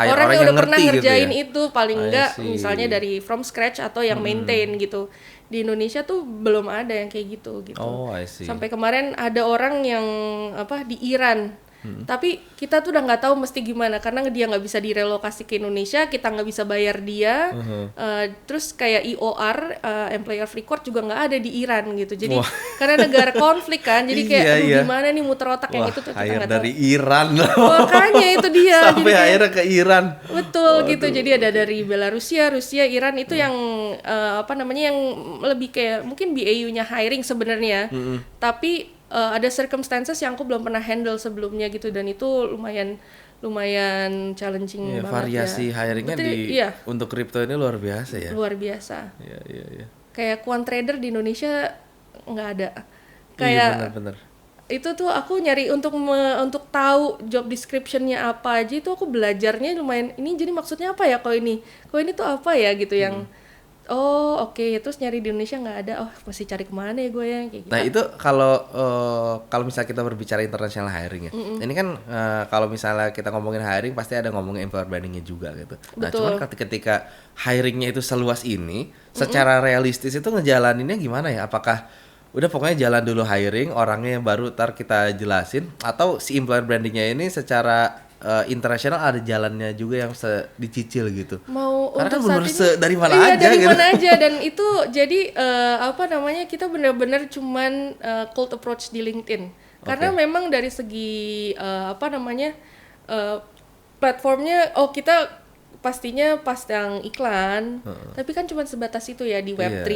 A: orang yang udah pernah
B: ngerti
A: ngerjain
B: gitu ya?
A: itu paling enggak misalnya dari from scratch atau yang maintain gitu. Di Indonesia tuh belum ada yang kayak gitu.
B: Oh, I see.
A: Sampai kemarin ada orang yang di Iran. Tapi kita tuh udah nggak tahu mesti gimana karena dia nggak bisa direlokasi ke Indonesia, kita nggak bisa bayar dia. Terus kayak IOR, employer of record juga nggak ada di Iran gitu. Jadi karena negara konflik kan, jadi kayak gimana nih muter otak yang itu tuh kita nggak tahu.
B: Dari Iran
A: makanya itu dia.
B: Sampai akhirnya ke Iran.
A: Betul gitu. Jadi ada dari Belarusia, Rusia, Iran itu yang yang lebih kayak mungkin BAU-nya hiring sebenarnya. Tapi ada circumstances yang aku belum pernah handle sebelumnya gitu, dan itu lumayan challenging banget.
B: Variasi hiringnya untuk kripto ini luar biasa ya.
A: Luar biasa.
B: Iya.
A: Kayak quant trader di Indonesia nggak ada.
B: Kayak bener.
A: Itu tuh aku nyari untuk tahu job description-nya apa aja, itu aku belajarnya lumayan. Ini jadi maksudnya apa ya kalau ini tuh apa ya gitu yang oke. Terus nyari di Indonesia nggak ada, mesti cari kemana ya gue ya kayak gitu.
B: Nah itu kalau misalnya kita berbicara international hiring ya, ini kan kalau misalnya kita ngomongin hiring pasti ada ngomongin employer brandingnya juga gitu. Nah cuman ketika hiringnya itu seluas ini, secara realistis itu ngejalaninnya gimana ya? Apakah udah pokoknya jalan dulu hiring, orangnya baru ntar kita jelasin, atau si employer brandingnya ini secara internasional ada jalannya juga yang dicicil gitu. Karena kan bener dari mana aja
A: dari
B: gitu.
A: mana aja, dan itu jadi kita benar-benar cuman cold approach di LinkedIn. Karena memang dari segi platformnya kita pastinya pasang iklan, tapi kan cuma sebatas itu ya di Web3,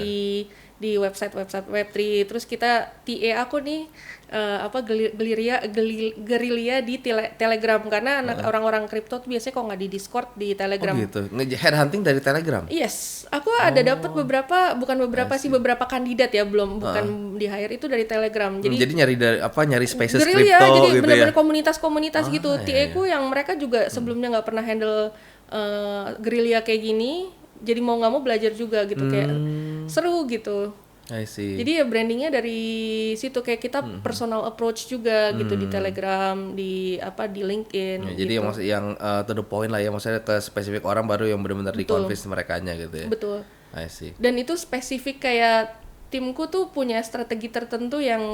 A: di website Web3. Terus kita TA aku nih gerilya di Telegram, karena orang-orang kripto tuh biasanya kalau nggak di Discord di Telegram.
B: Oh gitu. Headhunting dari Telegram.
A: Yes, aku ada dapat beberapa kandidat ya, bukan di hire itu dari Telegram.
B: Jadi nyari spaces
A: gerilya,
B: kripto
A: jadi
B: gitu
A: benar-benar
B: ya.
A: komunitas-komunitas gitu. TA ku yang mereka juga sebelumnya nggak pernah handle gerilya kayak gini, jadi mau nggak mau belajar juga gitu, kayak seru gitu.
B: I see.
A: Jadi ya brandingnya dari situ, kayak kita personal approach juga gitu di Telegram, di LinkedIn.
B: Ya, jadi yang to the point lah ya, maksudnya ke spesifik orang baru yang benar-benar di-convince merekanya gitu ya.
A: Betul.
B: I see.
A: Dan itu spesifik, kayak timku tuh punya strategi tertentu yang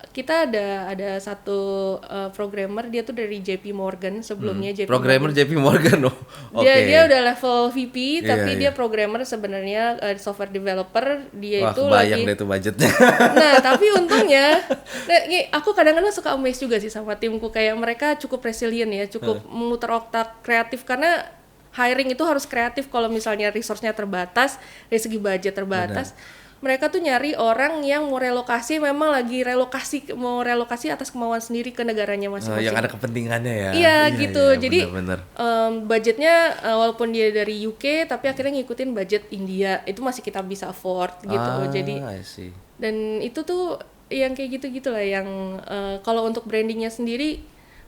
A: kita ada satu programmer, dia tuh dari JP Morgan sebelumnya.
B: Programmer JP Morgan loh.
A: Dia udah level VP, tapi dia programmer sebenarnya, software developer. Dia itu
B: kebayang deh tuh budgetnya.
A: Nah tapi untungnya, aku kadang-kadang suka amazed juga sih sama timku, kayak mereka cukup resilient ya, cukup memutar otak kreatif, karena hiring itu harus kreatif kalau misalnya resource-nya terbatas, dari segi budget terbatas. Mereka tuh nyari orang yang mau relokasi, memang lagi mau relokasi atas kemauan sendiri ke negaranya masing-masing.
B: Yang ada kepentingannya ya.
A: Iya gitu.
B: Iya,
A: jadi
B: budgetnya
A: walaupun dia dari UK, tapi akhirnya ngikutin budget India, itu masih kita bisa afford gitu. Jadi
B: I see.
A: Dan itu tuh yang kayak gitu-gitu lah, yang kalau untuk brandingnya sendiri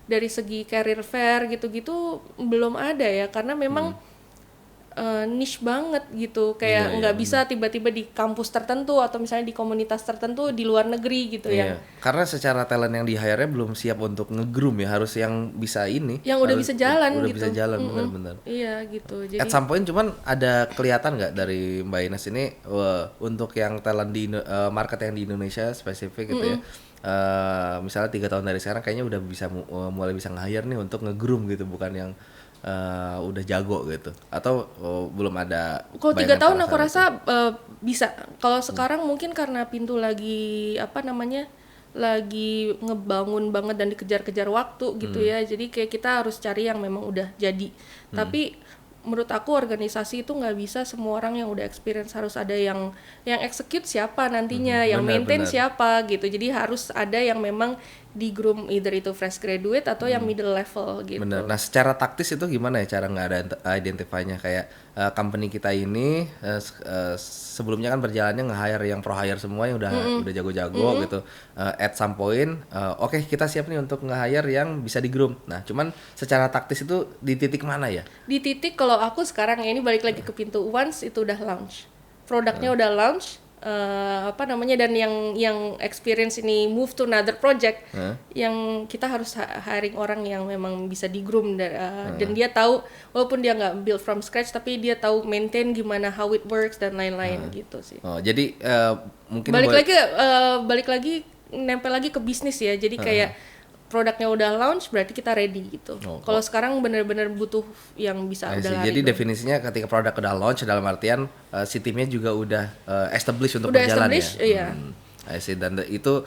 A: dari segi career fair gitu-gitu belum ada ya, karena memang niche banget gitu, kayak nggak bisa tiba-tiba di kampus tertentu atau misalnya di komunitas tertentu di luar negeri gitu ya.
B: Karena secara talent yang di hire-nya belum siap untuk nge-groom ya, harus yang bisa yang
A: udah bisa jalan
B: udah
A: gitu.
B: Bisa jalan benar-benar.
A: Iya gitu. Jadi
B: at some point cuman ada kelihatan nggak dari Mbak Ines ini untuk yang talent di market yang di Indonesia spesifik gitu ya. Misalnya 3 tahun dari sekarang kayaknya udah bisa mulai bisa nge-hire nih untuk nge-groom gitu, bukan yang udah jago gitu, atau belum ada?
A: Kalau 3 tahun aku rasa bisa. Kalau sekarang mungkin karena Pintu lagi lagi ngebangun banget dan dikejar-kejar waktu gitu ya. Jadi kayak kita harus cari yang memang udah jadi. Tapi menurut aku organisasi itu nggak bisa semua orang yang udah experience, harus ada yang execute siapa nantinya, yang maintain siapa gitu. Jadi harus ada yang memang di groom, either itu fresh graduate atau yang middle level gitu.
B: Bener. Nah, secara taktis itu gimana ya cara nggak ada identify-nya kayak company kita ini sebelumnya kan berjalannya nge-hire yang pro hire semua yang udah jago-jago gitu. At some point oke, kita siap nih untuk nge-hire yang bisa di-groom. Nah, cuman secara taktis itu di titik mana ya?
A: Di titik kalau aku sekarang ya, ini balik lagi ke pintu, once itu udah launch, produknya udah launch, dan yang experience ini move to another project, yang kita harus hiring orang yang memang bisa di groom dan dia tahu, walaupun dia nggak build from scratch tapi dia tahu maintain gimana, how it works dan lain-lain gitu sih.
B: Jadi mungkin
A: balik lagi nempel lagi ke bisnis ya, jadi kayak produknya udah launch berarti kita ready gitu. Kalau sekarang benar-benar butuh yang bisa udah lari.
B: Jadi definisinya ketika produk udah launch dalam artian si timnya juga udah established untuk
A: udah
B: berjalan
A: established,
B: ya.
A: Iya.
B: Dan itu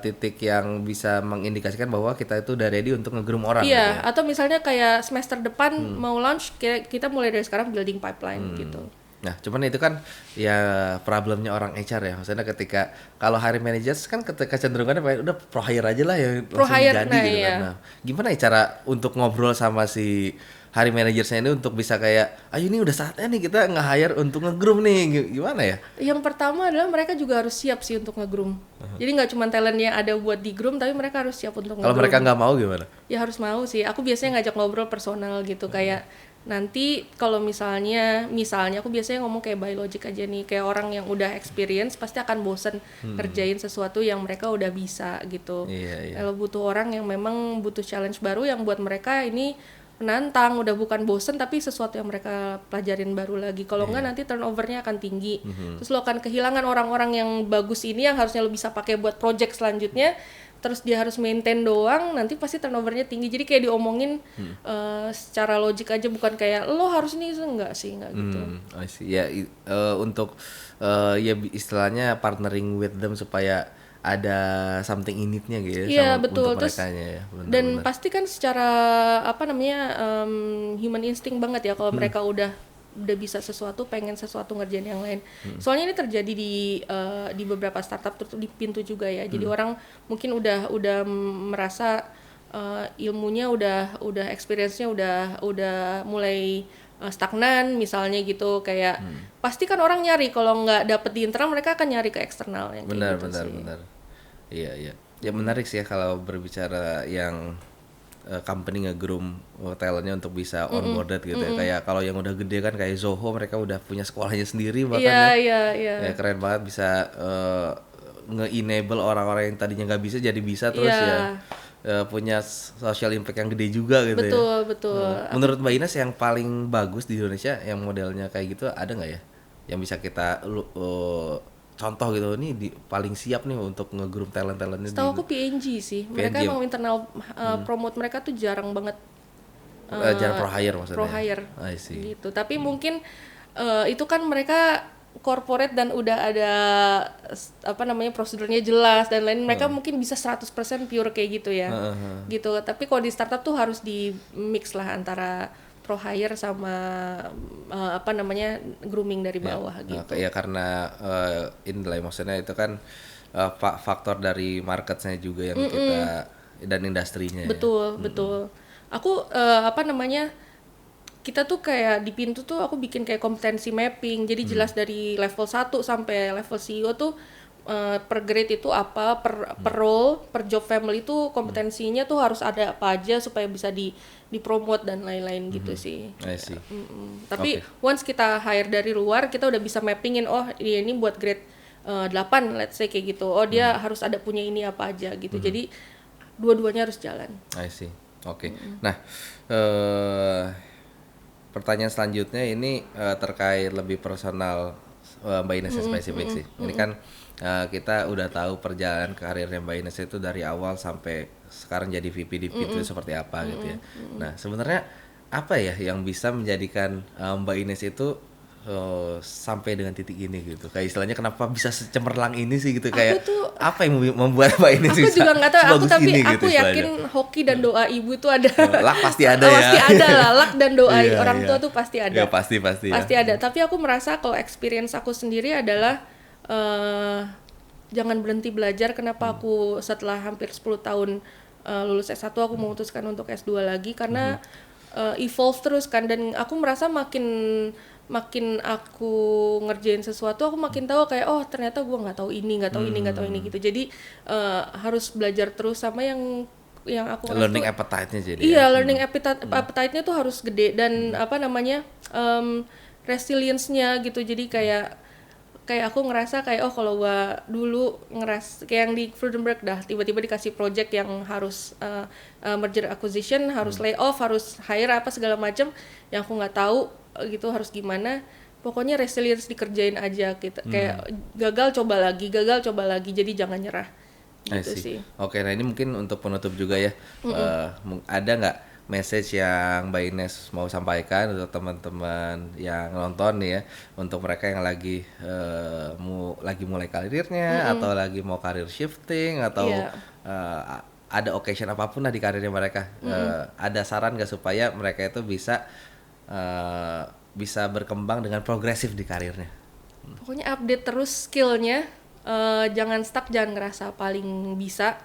B: titik yang bisa mengindikasikan bahwa kita itu udah ready untuk nge-groom orang.
A: Iya,
B: gitu ya.
A: atau misalnya kayak semester depan mau launch, kita mulai dari sekarang building pipeline gitu.
B: Nah, cuman itu kan ya problemnya orang HR ya. Maksudnya ketika kalau hiring managers kan ketika cenderungannya udah pro hire aja lah ya,
A: Pro
B: langsung
A: hire,
B: jadi gitu
A: iya.
B: kan. Nah, gimana ya cara untuk ngobrol sama si hiring managersnya ini untuk bisa kayak, ayo ini udah saatnya nih kita nge-hire untuk nge-groom nih, gimana ya?
A: Yang pertama adalah mereka juga harus siap sih untuk nge-groom. Jadi nggak cuma talent yang ada buat di-groom, tapi mereka harus siap untuk nge-groom.
B: Kalau mereka nggak mau gimana?
A: Ya harus mau sih. Aku biasanya ngajak ngobrol personal gitu, kayak nanti kalau misalnya aku biasanya ngomong kayak biologic aja nih, kayak orang yang udah experience pasti akan bosen kerjain sesuatu yang mereka udah bisa gitu. Kalau butuh orang yang memang butuh challenge baru yang buat mereka ini menantang, udah bukan bosen tapi sesuatu yang mereka pelajarin baru lagi. Kalau enggak nanti turnovernya akan tinggi. Terus lo akan kehilangan orang-orang yang bagus ini yang harusnya lo bisa pakai buat project selanjutnya. Terus dia harus maintain doang, nanti pasti turnovernya tinggi. Jadi kayak diomongin secara logik aja, bukan kayak lo harus ini, enggak gitu.
B: I see. Ya untuk ya istilahnya partnering with them supaya ada something in it-nya gitu ya.
A: Iya,
B: sama
A: betul.
B: untuk
A: Terus
B: merekanya ya.
A: dan pasti kan secara human instinct banget ya kalau mereka udah bisa sesuatu, pengen sesuatu ngerjain yang lain. Soalnya ini terjadi di beberapa startup, terus di Pintu juga ya. Jadi orang mungkin udah merasa ilmunya udah experience-nya udah mulai stagnan misalnya gitu, kayak pasti kan orang nyari, kalau nggak dapet di internal mereka akan nyari ke eksternal yang kayak gitu sih.
B: Benar. Iya. Ya menarik sih ya kalau berbicara yang company nge-groom talentnya untuk bisa onboarded gitu ya. Kayak kalau yang udah gede kan kayak Zoho, mereka udah punya sekolahnya sendiri bahkan
A: Iya.
B: Ya keren banget bisa nge-enable orang-orang yang tadinya nggak bisa jadi bisa, terus ya punya social impact yang gede juga gitu
A: Betul.
B: Menurut Mbak Ines yang paling bagus di Indonesia yang modelnya kayak gitu ada nggak ya? Yang bisa kita contoh gitu, ini paling siap nih untuk nge-groom talent-talentnya.
A: Setahu aku PNG sih. Mereka emang internal promote mereka tuh jarang banget.
B: Jarang pro hire maksudnya.
A: Pro hire.
B: I see.
A: Gitu. Tapi mungkin itu kan mereka corporate dan udah ada prosedurnya jelas dan lain. Mereka mungkin bisa 100% pure kayak gitu ya. Gitu. Tapi kalau di startup tuh harus di mix lah antara pro hire sama grooming dari bawah gitu.
B: Ya karena inilah maksudnya itu kan faktor dari marketnya juga yang kita dan industrinya.
A: Betul. Aku kita tuh kayak di Pintu tuh aku bikin kayak kompetensi mapping. Jadi jelas dari level 1 sampai level CEO tuh per grade itu apa, per role, per job family itu kompetensinya tuh harus ada apa aja supaya bisa dipromote dan lain-lain gitu sih.
B: I see.
A: Tapi once kita hire dari luar, kita udah bisa mappingin, oh ini buat grade 8 let's say kayak gitu. Oh dia harus ada punya ini apa aja gitu. Jadi dua-duanya harus jalan.
B: I see. Oke. Nah, pertanyaan selanjutnya ini terkait lebih personal Mbak Ines spesifik sih. Ini kan kita udah tahu perjalanan karirnya Mbak Ines itu dari awal sampai sekarang jadi VP di Pintu seperti apa gitu ya. Nah, sebenarnya apa ya yang bisa menjadikan Mbak Ines itu sampai dengan titik ini gitu? Kayak istilahnya kenapa bisa secemerlang ini sih gitu, kayak
A: tuh-
B: apa yang membuat Mbak Ines
A: Aku
B: bisa
A: juga nggak tahu,
B: sebagus
A: tapi
B: ini
A: aku
B: gitu
A: yakin
B: istilahnya?
A: hoki dan doa ibu tuh ada.
B: Luck pasti ada ya.
A: Pasti ada lah, luck dan doa
B: Iya,
A: orang
B: iya.
A: tua tuh pasti ada.
B: Ya, pasti ya.
A: Pasti ada. Tapi aku merasa kalau experience aku sendiri adalah jangan berhenti belajar. Kenapa aku setelah hampir 10 tahun lulus S1 aku memutuskan untuk S2 lagi karena evolve terus kan, dan aku merasa makin aku ngerjain sesuatu aku makin tahu kayak oh ternyata gue nggak tahu ini gitu. Jadi harus belajar terus, sama yang aku ngerasa
B: Learning
A: tuh,
B: appetite-nya jadi.
A: iya,
B: Ya.
A: learning appetite-nya tuh harus gede, dan resilience-nya gitu. Jadi kayak aku ngerasa kayak oh kalau gua dulu kayak yang di Frudenberg dah tiba-tiba dikasih project yang harus merger acquisition, harus layoff, harus hire apa segala macam yang aku nggak tahu gitu harus gimana. Pokoknya resilience dikerjain aja gitu. Kayak gagal coba lagi, jadi jangan nyerah gitu sih.
B: Oke, nah ini mungkin untuk penutup juga ya. Ada nggak message yang Mbak Ines mau sampaikan untuk teman-teman yang nonton nih ya, untuk mereka yang lagi mulai karirnya atau lagi mau karir shifting atau ada occasion apapun lah di karirnya mereka, ada saran nggak supaya mereka itu bisa berkembang dengan progresif di karirnya?
A: Pokoknya update terus skillnya, jangan stuck, jangan ngerasa paling bisa.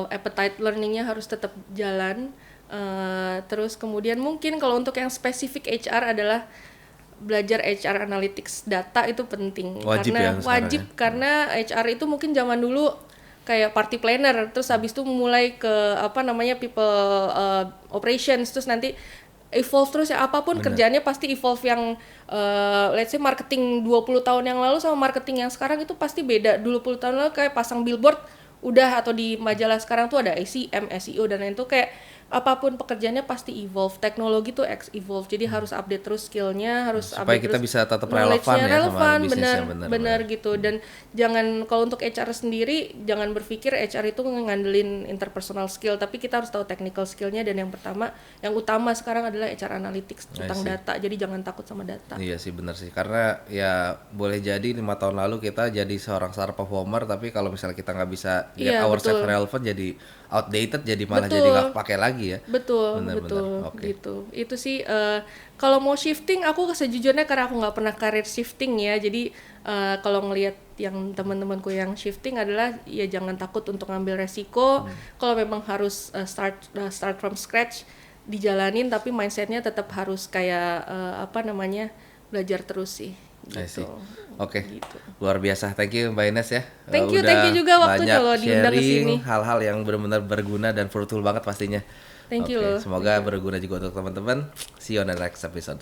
A: Appetite learningnya harus tetap jalan. Terus kemudian mungkin kalau untuk yang spesifik HR adalah belajar HR analytics data itu penting. Wajib karena HR itu mungkin zaman dulu kayak party planner, terus habis itu mulai ke people operations, terus nanti evolve terus ya, apapun kerjaannya pasti evolve. Yang let's say marketing 20 tahun yang lalu sama marketing yang sekarang itu pasti beda. 20 tahun lalu kayak pasang billboard udah, atau di majalah sekarang tuh ada ACM, SEO dan lain itu, kayak apapun pekerjaannya pasti evolve. Teknologi tuh evolve, jadi harus update terus skillnya, harus
B: supaya
A: update
B: kita
A: terus
B: bisa tetap relevan ya sama bisnisnya.
A: benar gitu. Dan jangan, kalau untuk HR sendiri jangan berpikir HR itu ngandelin interpersonal skill, tapi kita harus tahu technical skillnya. Dan yang utama sekarang adalah HR analytics tentang data, jadi jangan takut sama data.
B: Iya sih, benar sih, karena ya boleh jadi 5 tahun lalu kita jadi seorang star performer, tapi kalau misalnya kita nggak bisa get ourselves relevant, jadi outdated, jadi malah jadi nggak pakai lagi ya.
A: Betul.
B: Okay.
A: Gitu. Itu sih kalau mau shifting, aku sejujurnya karena aku nggak pernah career shifting ya, jadi kalau ngelihat yang teman-temanku yang shifting adalah ya jangan takut untuk ngambil resiko. Kalau memang harus start from scratch, dijalanin, tapi mindsetnya tetap harus kayak belajar terus sih. Gitu.
B: Oke. Gitu. Luar biasa. Thank you Mbak Ines ya.
A: Thank you juga waktunya lo diundang ke sini.
B: Hal-hal yang benar-benar berguna dan fruitful banget pastinya.
A: Thank you loh.
B: Semoga berguna juga untuk teman-teman. See you on the next episode.